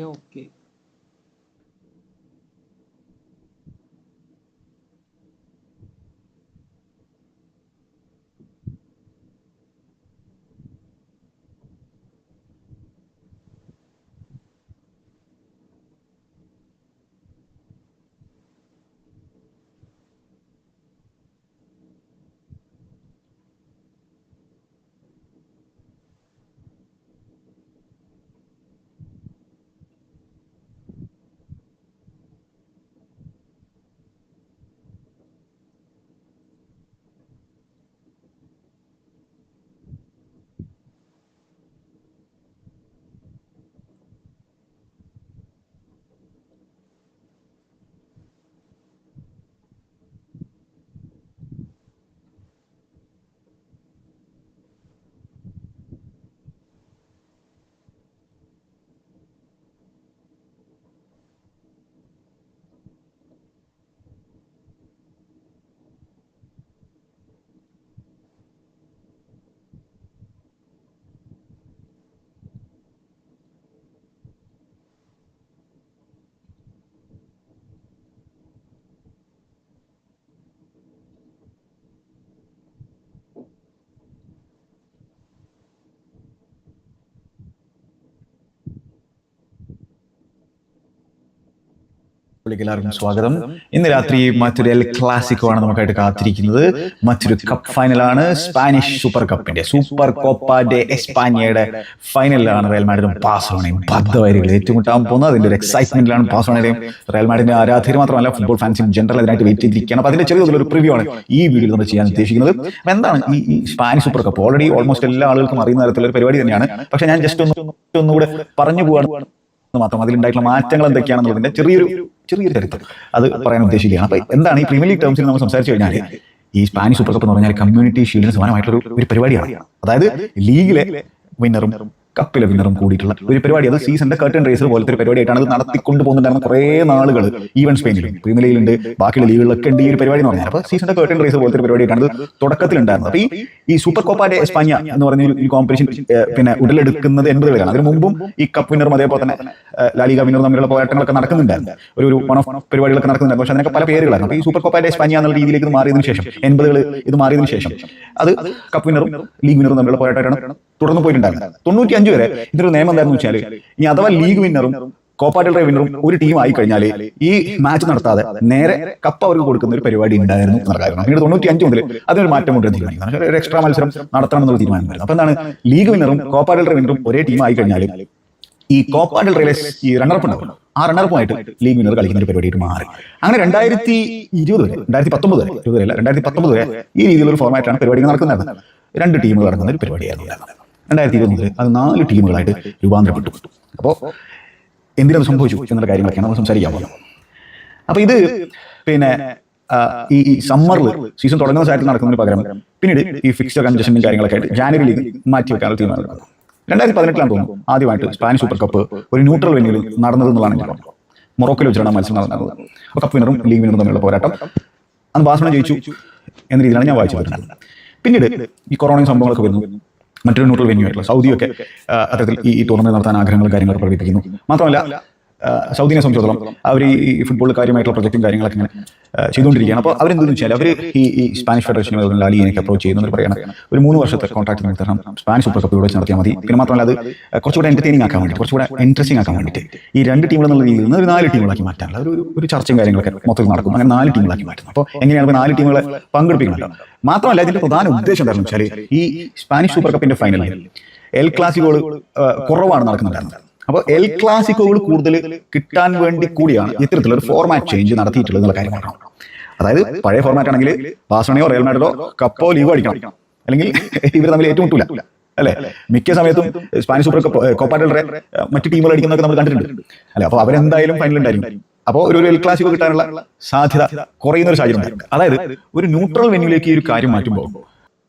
okay. എല്ലാവർക്കും സ്വാഗതം. ഇന്ന് രാത്രി മറ്റൊരു El Clasico ആണ് നമുക്കായിട്ട് കാത്തിരിക്കുന്നത്. മറ്റൊരു cup ഫൈനലാണ്. Spanish super കപ്പിന്റെ super Copa ഡെ എസ്പാനിയയുടെ ഫൈനലിലാണ് Real മാഡ്രിഡും ബാഴ്സലോണയും ബദ്ധവൈരികൾ ഏറ്റുമുട്ടാൻ പോകുന്നത്. അതിന്റെ ഒരു എക്സൈറ്റ്മെന്റിലാണ് ബാഴ്സലോണയുടെയും റയൽ മാഡ്രിഡിന്റെ ആരാധകർ മാത്രമല്ല ഫുട്ബോൾ ഫാൻസും ജനറൽ അതിനായിട്ട് വെയിറ്റ് ചെയ്തിരിക്കുകയാണ്. അപ്പോൾ അതിന്റെ ചെറിയൊരു പ്രിവ്യൂ ആണ് ഈ വീഡിയോയിൽ നമ്മൾ ചെയ്യാൻ ഉദ്ദേശിക്കുന്നത്. അപ്പോൾ എന്താണ് ഈ Spanish super cup? Already almost എല്ലാ ആളുകൾക്കും അറിയുന്ന തരത്തിലുള്ള ഒരു പരിപാടി തന്നെയാണ്. പക്ഷേ ഞാൻ ജസ്റ്റ് ഒന്നുകൂടെ പറഞ്ഞു പോവാണ് മാത്രം. അതിലുണ്ടായിട്ടുള്ള മാറ്റങ്ങൾ എന്തൊക്കെയാണെന്നുള്ളതിന്റെ ചെറിയൊരു ചരിത്രം അത് പറയാൻ ഉദ്ദേശിക്കുകയാണ്. അപ്പൊ എന്താണ് ഈ പ്രീമിയർ ലീഗ് ടേംസിൽ നമ്മൾ സംസാരിച്ചു കഴിഞ്ഞാൽ ഈ സ്പാനിഷ് സൂപ്പർ കപ്പ് എന്ന് പറഞ്ഞാൽ കമ്മ്യൂണിറ്റി ഷീൽഡിന് സമാനമായിട്ടുള്ള ഒരു പരിപാടിയാണ്. അതായത് ലീഗിലെ വിന്നറും കപ്പിലെ വിന്നറും കൂടിയിട്ടുള്ള ഒരു പരിപാടി. അത് സീസണിന്റെ കർട്ടൻ റേസർ പോലത്തെ ഒരു പരിപാടിയായിട്ടാണ് അത് നടത്തിക്കൊണ്ട് പോകുന്നുണ്ടായിരുന്ന കുറേ നാളുകൾ. ഈവൻ സ്പെയിനിലും പ്രീമിയർ ലീഗിലുണ്ട്, ബാക്കിയുള്ള ലീഗുകളിലൊക്കെ ഉണ്ട് ഈ ഒരു പരിപാടി എന്ന് പറഞ്ഞാൽ. അപ്പോൾ സീസണിന്റെ കർട്ടൻ റേസർ പോലത്തെ ഒരു പരിപാടിയായിട്ടാണ് അത് തുടക്കത്തിലുണ്ടായിരുന്നത്. അപ്പോൾ ഈ സൂപ്പർ കോപ്പ ഡെ എസ്പാനിയ എന്ന് പറഞ്ഞ ഈ കോമ്പറ്റീഷൻ പിന്നെ ഉടലെടുക്കുന്നത് 80 പേരാണ്. അതിന് മുമ്പും ഈ കപ്പ് വിന്നറും അതേപോലെ തന്നെ ലാലിഗ വിന്നറും തമ്മിലുള്ള പോരാട്ടങ്ങളൊക്കെ നടക്കുന്നുണ്ടായിരുന്നു. ഒരു വൺ ഓഫ് പരിപാടികളൊക്കെ നടക്കുന്നുണ്ടായിരുന്നു. പക്ഷേ അതിനൊക്കെ പല പേരുകളായിരുന്നു. അപ്പോൾ ഈ സൂപ്പർ കോപ്പ ഡെ എസ്പാനിയ എന്നുള്ള രീതിയിലേക്ക് ഇത് മാറിയതിനു ശേഷം 80കൾ ഇത് മാറിയതിനു ശേഷം അത് കപ്പ് വിന്നറും ലീഗ് വിന്നറും തമ്മിലുള്ള പോരാട്ടമായിട്ടാണ് തുടർന്ന് പോയിട്ടുണ്ടായിരുന്നത്. 95 വരെ ഇതിനൊരു നിയമം എന്താണെന്ന് വെച്ചാൽ ഇനി അഥവാ ലീഗ് വിന്നറും കോപ്പ ഡെൽ റേ വിന്നറും ഒരു ടീം ആയി കഴിഞ്ഞാൽ ഈ മാച്ച് നടത്താതെ നേരെ കപ്പ് അവർക്ക് കൊടുക്കുന്ന ഒരു പരിപാടി ഉണ്ടായിരുന്നു എന്നുള്ള കാര്യമാണ്. പിന്നീട് 95 മുതൽ അതിനൊരു മാറ്റം കൊണ്ടുവരാൻ തീരുമാനിക്കുന്നത്. ഒരു എക്സ്ട്രാ മത്സരം നടത്തണം എന്നുള്ള തീരുമാനം വരുന്നത്. അപ്പോൾ എന്താണ്, ലീഗ് വിന്നറും കോപ്പ ഡെൽ റേ വിന്നറും ഒരേ ടീം ആയി കഴിഞ്ഞാൽ ഈ കോപ്പ ഡെൽ റേയിലെ ഈ റണ്ണറപ്പ് ഉണ്ടാവുമല്ലോ, ആ റണ്ണറപ്പുമായിട്ട് ലീഗ് വിന്നർ കളിക്കുന്ന ഒരു പരിപാടിയായിട്ട് മാറി. അങ്ങനെ 2020 വരെ 2019 വരെ 20 അല്ല 2019 വരെ ഈ രീതിയിലൊരു ഫോർമാറ്റാണ് പരിപാടികൾ നടക്കുന്നത്. 2 ടീമുകൾ നടക്കുന്ന ഒരു പരിപാടിയായിരുന്നു. 2020 മുതൽ അത് 4 ടീമുകളായിട്ട് രൂപാന്തരപ്പെട്ടു. അപ്പോൾ എന്തിനത് സംഭവിച്ചു എന്നുള്ള കാര്യങ്ങളൊക്കെയാണ് നമ്മൾ സംസാരിക്കാൻ പോകുന്നത്. അപ്പോൾ ഇത് പിന്നെ ഈ സമ്മറിൽ സീസൺ തുടങ്ങുന്ന സാഹചര്യത്തിൽ നടക്കുന്നതിന് പകരം പിന്നീട് ഈ ഫിക്സ്ഡ് കൺജഷനും കാര്യങ്ങളൊക്കെ ആയിട്ട് ജാനുവരിയിൽ മാറ്റി വെക്കാനുള്ള തീരുമാനം. 2018 തോന്നുന്നു ആദ്യമായിട്ട് സ്പാനിഷ് സൂപ്പർ കപ്പ് ഒരു ന്യൂട്രൽ വെന്യൂവിൽ നടന്നത് എന്നുള്ളതാണ് എനിക്ക് പറഞ്ഞത്. മൊറോക്കോയിൽ വെച്ചാണ് മത്സരം നടന്നത്. അപ്പോൾ കപ്പ് വിന്നറും ലീഗ് വിന്നറും തമ്മിലുള്ള പോരാട്ടം അന്ന് ബാഴ്സലോണ ജയിച്ചു എന്ന രീതിയിലാണ് ഞാൻ വായിച്ചു വരുന്നത്. പിന്നീട് ഈ കൊറോണയും സംഭവങ്ങളൊക്കെ വരുന്നു. മറ്റൊരു ന്യൂട്രൽ വെന്യൂ ആയിട്ടുള്ള സൗദിയൊക്കെ അത്തരത്തിൽ ഈ ടൂർണമെന്റ് നടത്താൻ ആഗ്രഹങ്ങളും കാര്യങ്ങളൊക്കെ പ്രകടിപ്പിക്കുന്നു. മാത്രമല്ല സൗദിനെ സംബന്ധിച്ചിടത്തോളം അവർ ഈ ഫുട്ബോൾ കാര്യമായിട്ടുള്ള പ്രൊജക്റ്റും കാര്യങ്ങളൊക്കെ ഇങ്ങനെ ചെയ്തുകൊണ്ടിരിക്കുകയാണ്. അപ്പോൾ അവരെന്തെന്ന് വെച്ചാൽ അവർ ഈ സ്പാനിഷ് ഫെഡറേഷനെ ലാലിഗിനെയൊക്കെ അപ്രോച്ച് ചെയ്യുന്നവർ പറയുന്നത് ഒരു 3 വർഷത്തെ കോൺട്രാക്ട് നമുക്ക് തരണം, സ്പാനിഷ് സൂപ്പർ കപ്പ് ഇവിടെ നടത്തിയാൽ മതി. പിന്നെ മാത്രമല്ല അത് കുറച്ചുകൂടെ എന്റർടൈനിങ് ആക്കാൻ വേണ്ടി, കുറച്ചുകൂടെ ഇൻട്രസ്റ്റിംഗ് ആക്കാൻ വേണ്ടിയിട്ട് ഈ 2 ടീമുകൾ എന്നുള്ള രീതിയിൽ നിന്ന് ഒരു 4 ടീമുകളാക്കി മാറ്റാനുള്ള ഒരു ചർച്ചയും കാര്യങ്ങളൊക്കെ മൊത്തത്തിൽ നടക്കും. അങ്ങനെ 4 ടീമുകളാക്കി മാറ്റുന്നു. അപ്പോൾ എങ്ങനെയാണ് 4 ടീമുകളെ പങ്കെടുപ്പിക്കുന്നത്? മാത്രമല്ല ഇതിന്റെ പ്രധാന ഉദ്ദേശം എന്താണെന്ന് വെച്ചാൽ ഈ സ്പാനിഷ് സൂപ്പർ കപ്പിന്റെ ഫൈനലിൽ എൽ ക്ലാസിക്കോകൾ കുറവാണ് നടക്കുന്നുണ്ടായിരുന്നത്. അപ്പോൾ എൽ ക്ലാസിക്കോകൾ കൂടുതൽ കിട്ടാൻ വേണ്ടി കൂടിയാണ് ഇത്തരത്തിലൊരു ഫോർമാറ്റ് ചേഞ്ച് നടത്തിയിട്ടുള്ളത് എന്നുള്ള കാര്യം നോക്കണം. അതായത് പഴയ ഫോർമാറ്റ് ആണെങ്കിൽ ബാഴ്സലോണയോ റയൽ മാഡ്രിഡോ കപ്പോ ലീഗോ അടിക്കണം, അല്ലെങ്കിൽ ഇവർ തമ്മിൽ ഏറ്റുമുട്ടില്ല അല്ലെ. മിക്ക സമയത്തും Spanish super cup Copa del Rey മറ്റു ടീമുകൾ അടിക്കുന്നതൊക്കെ നമ്മൾ കണ്ടിട്ടുണ്ട് അല്ലെ. അപ്പോൾ അവരെന്തായാലും ഫൈനൽ ഉണ്ടായിരിക്കും. അപ്പോൾ ഒരു എൽ ക്ലാസിക്കോ കിട്ടാനുള്ള സാധ്യത കുറയുന്ന ഒരു സാഹചര്യം ഉണ്ടായിരുന്നു. അതായത് ഒരു ന്യൂട്രൽ വെന്യൂവിലേക്ക് ഈ ഒരു കാര്യം മാറ്റുമ്പോൾ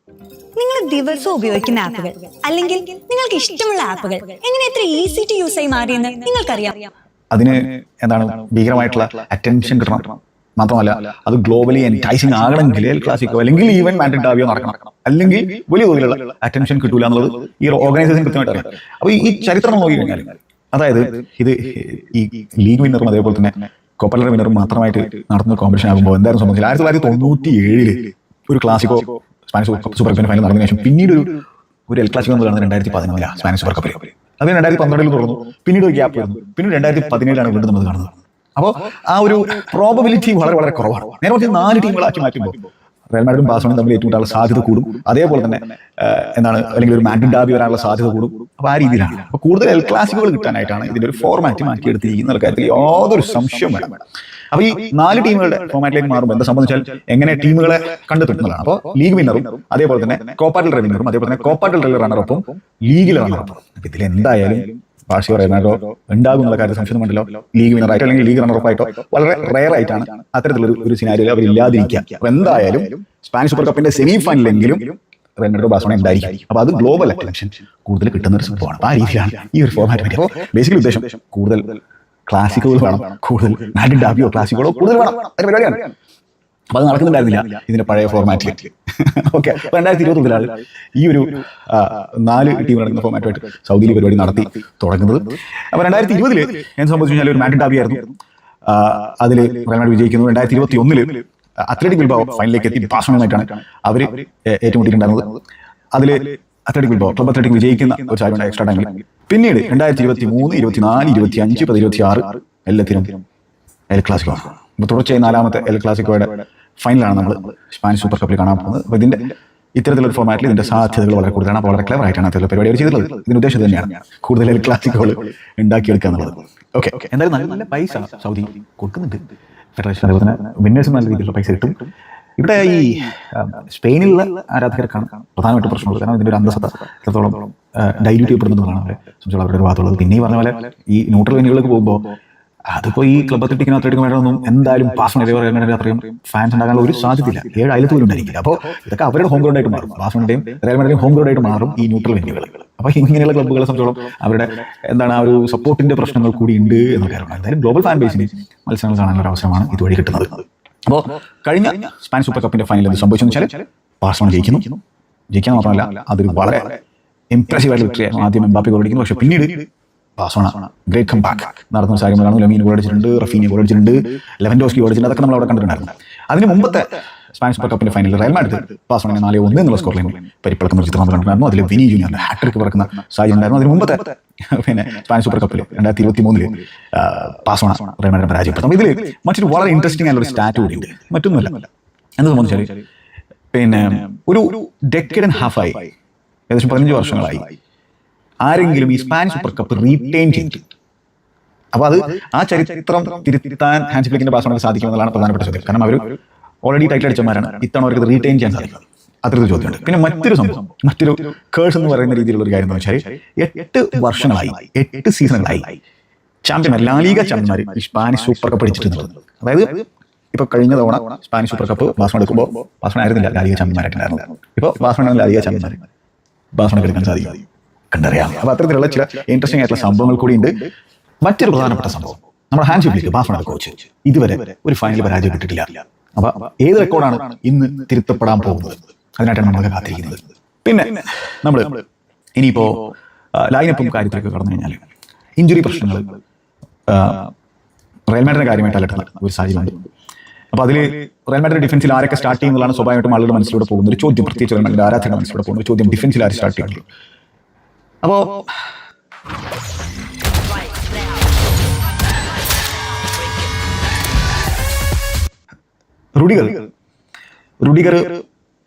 നിങ്ങൾ ദിവസവും ഉപയോഗിക്കുന്ന ആപ്പുകൾ അല്ലെങ്കിൽ നിങ്ങൾക്ക് ഇഷ്ടമുള്ള ആപ്പുകൾ എങ്ങനെ എത്ര ഈസി ടു യൂസ് ആയി മാറിയെന്ന് നിങ്ങൾക്കറിയാം. അതിന് എന്താണ് ഭീകരമായിട്ടുള്ള അറ്റൻഷൻ കിട്ടണം. മാത്രമല്ല അത് ഗ്ലോബലി എൻറ്റൈസിങ് ആകണമെങ്കിൽ എൽ ക്ലാസിക്കോ അല്ലെങ്കിൽ ഈവൻ മാഡ്രിഡ് ഡാവിയോ നടക്കണം, അല്ലെങ്കിൽ വലിയ തോതിലുള്ള അറ്റൻഷൻ കിട്ടൂല എന്നുള്ളത് ഈ ഓർഗനൈസേഷൻ കൃത്യമായിട്ട് അറിയാം. അപ്പോൾ ഈ ചരിത്രം നോക്കി കഴിഞ്ഞാൽ അതായത് ഇത് ഈ ലീഗ് വിന്നറും അതേപോലെ തന്നെ കോപ്പ ഡെൽ റേ വിന്നറും മാത്രമായിട്ട് നടത്തുന്ന കോമ്പറ്റീഷൻ ആകുമ്പോൾ എന്തായിരുന്നു സംബന്ധിച്ചത് 1997 ഒരു ക്ലാസിക്കോ സ്പാനിഷ് സൂപ്പർ കപ്പിന്റെ ഫൈനൽ നടന്നതിന് ശേഷം പിന്നീട് ഒരു എൽ ക്ലാസിക്കോ എന്ന് പറയുന്നത് 2011 സ്പാനിഷ് സൂപ്പർ കപ്പിൽ. അത് 2012 തുറന്നു. പിന്നീട് ഒരു ഗ്യാപ്പ് വരുന്നു. പിന്നീട് 2017 വീണ്ടും നമ്മൾ കാണുന്നത്. അപ്പോൾ ആ ഒരു പ്രോബബിലിറ്റി വളരെ വളരെ കുറവാണ്. നേരെ മറിച്ച് 4 ടീമുകളാക്കി മാറ്റുമ്പോൾ റയൽ മാഡ്രിഡും ബാഴ്സലോണയും തമ്മിൽ ഏറ്റുമുട്ടാനുള്ള സാധ്യത കൂടും. അതേപോലെ തന്നെ അല്ലെങ്കിൽ ഒരു മാഡ്രിഡ് ഡാബി വരാനുള്ള സാധ്യത കൂടും. അപ്പോൾ ആ രീതിയിലാണ്. അപ്പോൾ കൂടുതൽ എൽ ക്ലാസിക്കോകൾ കിട്ടാനായിട്ടാണ് ഇതിന്റെ ഒരു ഫോർമാറ്റ് മാറ്റിയെടുത്തിരിക്കുന്ന കാര്യത്തിൽ യാതൊരു സംശയം വേണം. അപ്പോൾ ഈ 4 ടീമുകളുടെ ഫോർമാറ്റിലേക്ക് മാറുമ്പോൾ എന്താ സംബന്ധിച്ചാൽ എങ്ങനെ ടീമുകളെ കണ്ടെത്തുന്നതാണ്. അപ്പോൾ ലീഗ് വിന്നറും അതേപോലെ തന്നെ കോപ്പ ഡെൽ റേ വിന്നറും അതേപോലെ തന്നെ കോപ്പ ഡെൽ റേ റണ്ണറപ്പും ലീഗിലെ റണ്ണറപ്പും. അപ്പോൾ ഇതിൽ എന്തായാലും ബാഴ്സയോ റയൽ മാഡ്രിഡോ ഉണ്ടാകും എന്നുള്ള കാര്യത്തിൽ സംശയമൊന്നുമല്ലോ. ലീഗ് വിന്നറായിട്ടോ അല്ലെങ്കിൽ ലീഗ് റണ്ണറപ്പായിട്ടോ വളരെ റെയർ ആയിട്ടാണ് അത്തരത്തിലൊരു സിനാരിയോ അവർ ഇല്ലാതിരിക്കുക. അപ്പോൾ എന്തായാലും സ്പാനിഷ് സൂപ്പർ കപ്പിന്റെ സെമി ഫൈനലെങ്കിലും റയൽ മാഡ്രിഡോ ബാഴ്സലോണ ഉണ്ടായിരിക്കും. അപ്പോൾ അത് ഗ്ലോബൽ അറ്റൻഷൻ കൂടുതൽ കിട്ടുന്ന ഒരു സംഭവമാണ്. അപ്പോൾ ആ രീതിയിലാണ് ഈ ഒരു ഫോർമാറ്റ്. അപ്പോൾ ബേസിക്കലി ഉദ്ദേശം കൂടുതൽ ക്ലാസിക്കുകൾ വേണം, കൂടുതൽ മാഡ്രിഡ് ഡാബിയോ ക്ലാസിക്കുകളോ കൂടുതൽ വേണം, ഒരു പരിപാടിയാണ്. അപ്പോൾ അത് നടക്കുന്നുണ്ടായിരുന്നില്ല ഇതിന്റെ പഴയ ഫോർമാറ്റിൽ. ഓക്കെ, അപ്പോൾ 2020 ഈ ഒരു 4 ടീമുകൾ നടക്കുന്ന ഫോർമാറ്റുമായിട്ട് സൗദിയിൽ പരിപാടി നടത്തി തുടങ്ങുന്നത്. അപ്പോൾ 2020 എന്ത് സംഭവിച്ചു കഴിഞ്ഞാൽ ഒരു മാഡ്രിഡ് ഡാബി ആയിരുന്നു. അതിൽ റയൽ മാഡ്രിഡ് വിജയിക്കുന്നു. 2021 അത്ലറ്റിക് ബിൽബാവോ ഫൈനലിലേക്ക് എത്തി ബാഴ്സലോണയുമായിട്ടാണ് അവർ ഏറ്റുമുട്ടിയിട്ടുണ്ടായിരുന്നത്. അതിൽ അത്ലറ്റിക് ബിൽബാവോ ക്ലബ് അത്ലറ്റിക് വിജയിക്കുന്ന ഒരു സാഹചര്യം എക്സ്ട്രാ ടൈമിൽ. പിന്നീട് 2023, 24, 25, 26 എല്ലാത്തിനും എൽ ക്ലാസിക്കോ. അപ്പോൾ തുടർച്ചയായി 4ാമത്തെ എൽ ക്ലാസിക്കോയുടെ ഫൈനലാണ് നമ്മൾ സ്പാനിഷ് സൂപ്പർ കപ്പിൽ കാണാൻ പോകുന്നത്. അപ്പോൾ ഇതിന്റെ ഇത്തരത്തിലൊരു ഫോർമാറ്റിൽ ഇതിന്റെ സാധ്യതകൾ വളരെ കൂടുതലാണ്. അപ്പോൾ വളരെ ക്ലെവർ ആയിട്ടാണ് അത്തരത്തിലുള്ള പരിപാടി ചെയ്തിട്ടുള്ളത്. ഇതിന് ഉദ്ദേശം തന്നെയാണ് കൂടുതൽ എൽ ക്ലാസിക്കോകൾ ഉണ്ടാക്കിയെടുക്കുക എന്നുള്ളത്. ഓക്കെ, എന്തായാലും നല്ല നല്ല പൈസ സൗദി കൊടുക്കുന്നുണ്ട് ഫെഡറേഷൻ. അതേപോലെ തന്നെ വിന്നേഴ്സും നല്ല രീതിയിലുള്ള പൈസ കിട്ടും. ഇവിടെ ഈ സ്പെയിനിലുള്ള ആരാധകർക്കാണ് പ്രധാനമായിട്ട് പ്രശ്നമുള്ളത്. കാരണം ഇതിന്റെ ഒരു അന്തസത്ത എത്രത്തോളം ഡൈല്യൂട്ട് ചെയ്യപ്പെടുന്നതാണ് അവരെ സംബന്ധിച്ചുള്ള അവരുടെ ഒരു ഭാഗത്തുള്ളത്. പിന്നെ ഈ പറഞ്ഞ പോലെ ഈ ന്യൂട്രൽ വെന്യൂകളിലേക്ക് പോകുമ്പോൾ അതിപ്പോൾ ഈ ക്ലബ് അത്ലറ്റിക്കിനും വേണമെന്നും എന്തായാലും ബാഴ്സലോണ അത്രയും ഫാൻസ് ഉണ്ടാകാനുള്ള ഒരു സാധ്യതയില്ല. 7 അയലത്ത് പോലും ഉണ്ടായിരിക്കില്ല. അപ്പോൾ ഇതൊക്കെ അവരുടെ ഹോം ഗ്രൗണ്ട് ആയിട്ട് മാറും. ബാഴ്സലോണയുടെയും റയൽ മാഡ്രിഡിന്റെയും ഹോം ഗ്രൗണ്ട് ആയിട്ട് മാറും ഈ ന്യൂട്രൽ വെന്യൂകൾ. അപ്പോൾ ഇങ്ങനെയുള്ള ക്ലബ്ബുകളെ സംബന്ധിച്ചോളം അവരുടെ ആ ഒരു സപ്പോർട്ടിന്റെ പ്രശ്നങ്ങൾ കൂടി ഉണ്ട് എന്ന കാര്യമാണ്. എന്തായാലും ഗ്ലോബൽ ഫാൻ ബേസിന് മത്സരങ്ങൾ കാണാനുള്ള ഒരു അവസരമാണ് ഇതുവഴി കിട്ടുന്നത്. അപ്പോൾ കഴിഞ്ഞ സ്പാനിഷ് സൂപ്പർ കപ്പിന്റെ ഫൈനൽ എന്ത് സംഭവിച്ചെന്ന് വെച്ചാൽ ബാഴ്സലോണ ജയിക്കാൻ മാത്രമല്ല അതൊരു വളരെ ഇംപ്രസീവ് ആയിട്ട് വിക്ടറി ആയിരുന്നു. ആദ്യം എംബാപ്പെ ഗോൾ അടിക്കുന്നു. പക്ഷേ പിന്നീട് ബാഴ്സലോണ ഗ്രേറ്റ് കം ബാക്ക് നടത്തുന്ന സാഹചര്യങ്ങളാണ്. ലമീൻ ഗോൾ അടിച്ചിട്ടുണ്ട്, റഫീനി ഗോൾ അടിച്ചിട്ടുണ്ട്, ലെവൻഡോസ്കി ഗോൾ അടിച്ചിട്ടുണ്ട്. അതൊക്കെ നമ്മൾ അവിടെ കണ്ടിട്ടുണ്ടായിരുന്നു. അതിന് മുമ്പത്തെ സ്പാനിഷ് സൂപ്പർ കപ്പിന്റെ ഫൈനലിൽ റയൽ മാഡ്രിഡ് ബാഴ്സലോണയെ 4-1 എന്നുള്ള സ്കോർ ലൈനിൽ പരിപ്പിളക്കുന്ന ചിത്രം കണ്ടിട്ടുണ്ടായിരുന്നു. അതിൽ വിനി ജൂനിയറിന്റെ ഹാട്രിക് പറക്കുന്ന സാഹചര്യം ഉണ്ടായിരുന്നു. അതിന് മുമ്പത്തെ സ്പാനിഷ് സൂപ്പർ കപ്പിൽ 2023 ബാഴ്സലോണ റയൽ മാഡ്രിഡ് പരാജയപ്പെടുത്തും. ഇതിൽ മറ്റൊരു വളരെ ഇൻട്രസ്റ്റിംഗ് ആയിട്ടുള്ള ഒരു സ്റ്റാറ്റ് കൂടി ഉണ്ട്. മറ്റൊന്നുമല്ല, എന്ന് സംബന്ധിച്ചാൽ ഒരു ഡെക്കേഡ് ആൻഡ് ഹാഫായി, ഏകദേശം 15 വർഷങ്ങളായി ആരെങ്കിലും ഈ സ്പാനിഷ് സൂപ്പർ കപ്പ് റീറ്റെയിൻ ചെയ്തിട്ടുണ്ട്. അപ്പോൾ അത് ആ ചരിത്രം തിരുത്താൻ ഹാൻസ് ഫ്ലിക്കിന്റെ ഭാഗത്ത് സാധിക്കുമെന്നുള്ളതാണ് പ്രധാനപ്പെട്ട ചോദ്യം. കാരണം അവർ ഓൾറെഡി ടൈറ്റിൽ അടിച്ചവന്മാരാണ്. ഇത്തവണ അവർക്ക് റീറ്റെയിൻ ചെയ്യാൻ സാധിക്കും. അത്രയൊരു ചോദ്യമുണ്ട്. പിന്നെ മറ്റൊരു സംഭവം, മറ്റൊരു കേഴ്സ് എന്ന് പറയുന്ന രീതിയിലുള്ള ഒരു കാര്യം എന്ന് വെച്ചാൽ 8 വർഷങ്ങളായി, 8 സീസണുകളായി ചാമ്പ്യന്മാർ, ലാലിഗ ചാമ്പ്യന്മാർ ഈ സ്പാനിഷ് സൂപ്പർ കപ്പ് അടിച്ചിട്ടുള്ളത്. അതായത് ഇപ്പോൾ കഴിഞ്ഞ തവണ സ്പാനിഷ് സൂപ്പർ കപ്പ് ബാഴ്സലോണ എടുക്കുമ്പോൾ ബാഴ്സലോണ ആയിരുന്നില്ല ലാലിഗ ചാമ്പ്യന്മാരായിട്ടുണ്ടായിരുന്നു. ഇപ്പോൾ ബാഴ്സലോണ ലാലിഗ ചാമ്പ്യന്മാർ, ബാഴ്സലോണ എടുക്കാൻ സാധിക്കും, കണ്ടറിയാം. അപ്പോൾ അത്തരത്തിലുള്ള ചില ഇൻട്രസ്റ്റിംഗ് ആയിട്ടുള്ള സംഭവങ്ങൾ കൂടി ഉണ്ട്. മറ്റൊരു പ്രധാനപ്പെട്ട സംഭവം, നമ്മുടെ ഹാൻസ് ഫ്ലിക്ക് ബാഴ്സലോണ കോച്ച് ഇതുവരെ ഒരു ഫൈനൽ പരാജയപ്പെട്ടിട്ടില്ല. അപ്പോൾ ഏത് റെക്കോർഡാണ് ഇന്ന് തിരുത്തപ്പെടാൻ പോകുന്നത്? അതിനായിട്ടാണ് നമ്മൾ കാത്തിരിക്കുന്നത്. പിന്നെ നമ്മൾ ഇനിയിപ്പോൾ ലൈനപ്പും കാര്യത്തിലൊക്കെ കടന്നു കഴിഞ്ഞാൽ ഇഞ്ചുറി പ്രശ്നങ്ങൾ റയൽ മാഡ്രിഡിന്റെ കാര്യമായിട്ട് അലട്ടുന്ന ഒരു സാഹചര്യമുണ്ട്. അപ്പോൾ അതിൽ റയൽ മാഡ്രിഡ് ഡിഫൻസിൽ ആരൊക്കെ സ്റ്റാർട്ട് ചെയ്യുന്നതാണ് സ്വാഭാവികമായിട്ടും ആളുകളുടെ മനസ്സിലൂടെ പോകുന്ന ഒരു ചോദ്യം. പ്രത്യേകിച്ച് റയൽ മാഡ്രിഡ് ആരാധകരുടെ മനസ്സിലൂടെ പോകുന്ന ഒരു ചോദ്യം, ഡിഫൻസിൽ ആര് സ്റ്റാർട്ട് ചെയ്യുന്നത്? അപ്പോൾ റുഡിഗർ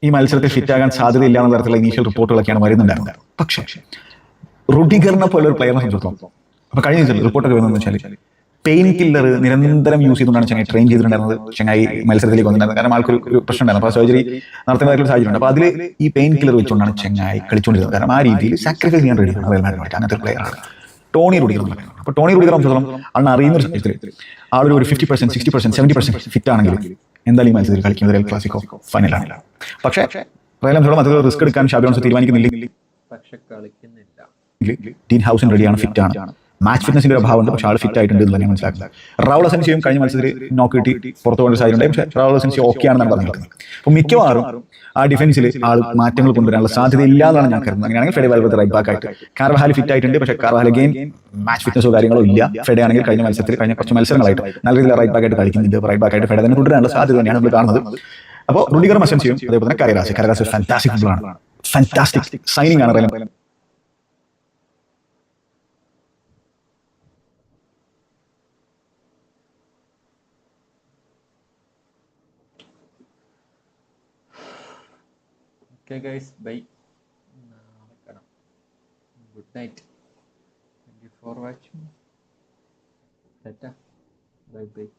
ഈ മത്സരത്തിൽ ഫിറ്റാകാൻ സാധ്യതയില്ല എന്ന തരത്തിലുള്ള ഇനീഷ്യൽ റിപ്പോർട്ടുകളൊക്കെയാണ് വരുന്നുണ്ടായിരുന്നത്. പക്ഷേ റുഡിഗറിനെ പോലെ ഒരു പ്ലെയറിനെ സംബന്ധിച്ചിടത്തോളം അപ്പോൾ കഴിഞ്ഞ റിപ്പോർട്ടൊക്കെ വരുന്നതെന്ന് വെച്ചാൽ പെയിൻ കില്ലർ നിരന്തരം യൂസ് ചെയ്തുകൊണ്ടാണ് ചെങ്ങായി ട്രെയിൻ ചെയ്തിട്ടുണ്ടായിരുന്നത്. ചെങ്ങായി മത്സരത്തിലേക്ക് വന്നിട്ടുണ്ടായിരുന്നത്. കാരണം ആൾക്കൊരു പ്രശ്നം ഉണ്ടായിരുന്നു, അപ്പോൾ സർജറി നടത്തുന്നതായിട്ടുള്ള സാഹചര്യം. അപ്പോൾ അതിൽ ഈ പെയിൻ കില്ലർ വെച്ചുകൊണ്ടാണ് ചെങ്ങായി കളിച്ചുകൊണ്ടിരുന്നത്. കാരണം ആ രീതിയിൽ സാക്രിഫൈസ് ചെയ്യാൻ റെഡിയാണ് റയൽ മാഡ്രിഡ്. അങ്ങനത്തെ ഒരു പ്ലെയറാണ് ടോണി റുഡിഗർ. അപ്പോൾ ടോണി റുഡിഗറെ സംബന്ധിച്ചിടത്തോളം അന്ന് അറിയുന്ന ഒരു സമയത്തിൽ ആളൊരു 50%, 60%, 70% ഫിറ്റ് ആണെങ്കിൽ എന്തായാലും ഈ മത്സരത്തിൽ കളിക്കുന്നത് റയൽ ക്ലാസിക്കോ ഫൈനലാണ്. പക്ഷേ റയൽ സംബന്ധിച്ചിടത്തോളം അത് റിസ്ക് എടുക്കാൻ ഷാബി അലോൺസോ തീരുമാനിക്കുന്നില്ല. പക്ഷെ കളിക്കുന്നില്ല. ഡീൻ ഹൗസൻ റെഡിയാണ്, ഫിറ്റാണ്. മാച്ച് ഫിറ്റ്നസിന്റെ ഒരു അഭാവമുണ്ട്, പക്ഷേ ആൾ ഫിറ്റ് ആയിട്ടുണ്ട് എന്ന് തന്നെ മനസ്സിലാക്കുന്നത്. റൗൾ അസൻസിയും കഴിഞ്ഞ മത്സരത്തിൽ നോക്ക് കിട്ടി പുറത്തു പോകേണ്ട സാഹചര്യം, പക്ഷേ റൗൾ അസൻസി ഓക്കെ ആണെന്നാണ് പറഞ്ഞിരിക്കുന്നത്. അപ്പോൾ മിക്കവാറും ആ ഡിഫൻസിൽ ആൾ മാറ്റങ്ങൾ കൊണ്ടുവരാനുള്ള സാധ്യതയില്ല എന്നാണ് ഞാൻ കരുതുന്നത്. അങ്ങനെയാണെങ്കിൽ ഫെഡെ വാൽവേർദെ റൈറ്റ് ബാക്ക് ആയിട്ട്, കാർവഹാൽ ഫിറ്റ് ആയിട്ടുണ്ട്, പക്ഷേ കാർവഹാൽ അഗെയിൻ മാച്ച് ഫിറ്റ്നസോ കാര്യങ്ങളോ ഇല്ല. ഫെഡെ ആണെങ്കിൽ കഴിഞ്ഞ മത്സരത്തിൽ കഴിഞ്ഞ കുറച്ച് മത്സരങ്ങളായിട്ട് നല്ല രീതിയിൽ റൈറ്റ് ബാക്ക് ആയിട്ട് കളിക്കുന്നുണ്ട്. റൈറ്റ് ബാക്ക് ആയിട്ട് ഫെഡെ തന്നെ തുടരാനുള്ള സാധ്യത തന്നെയാണ് നമ്മൾ കാണുന്നത്. അപ്പോൾ റുഡിഗറും അസൻസിയും അതേപോലെ തന്നെ കരരാസ് ഫാന്റാസ്റ്റിക് ഫുട്ബോളാണ്, ഫാന്റാസ്റ്റിക് സൈനിങ് ആണ് Real. Okay guys, bye. Good night. Thank you for watching. Bye bye.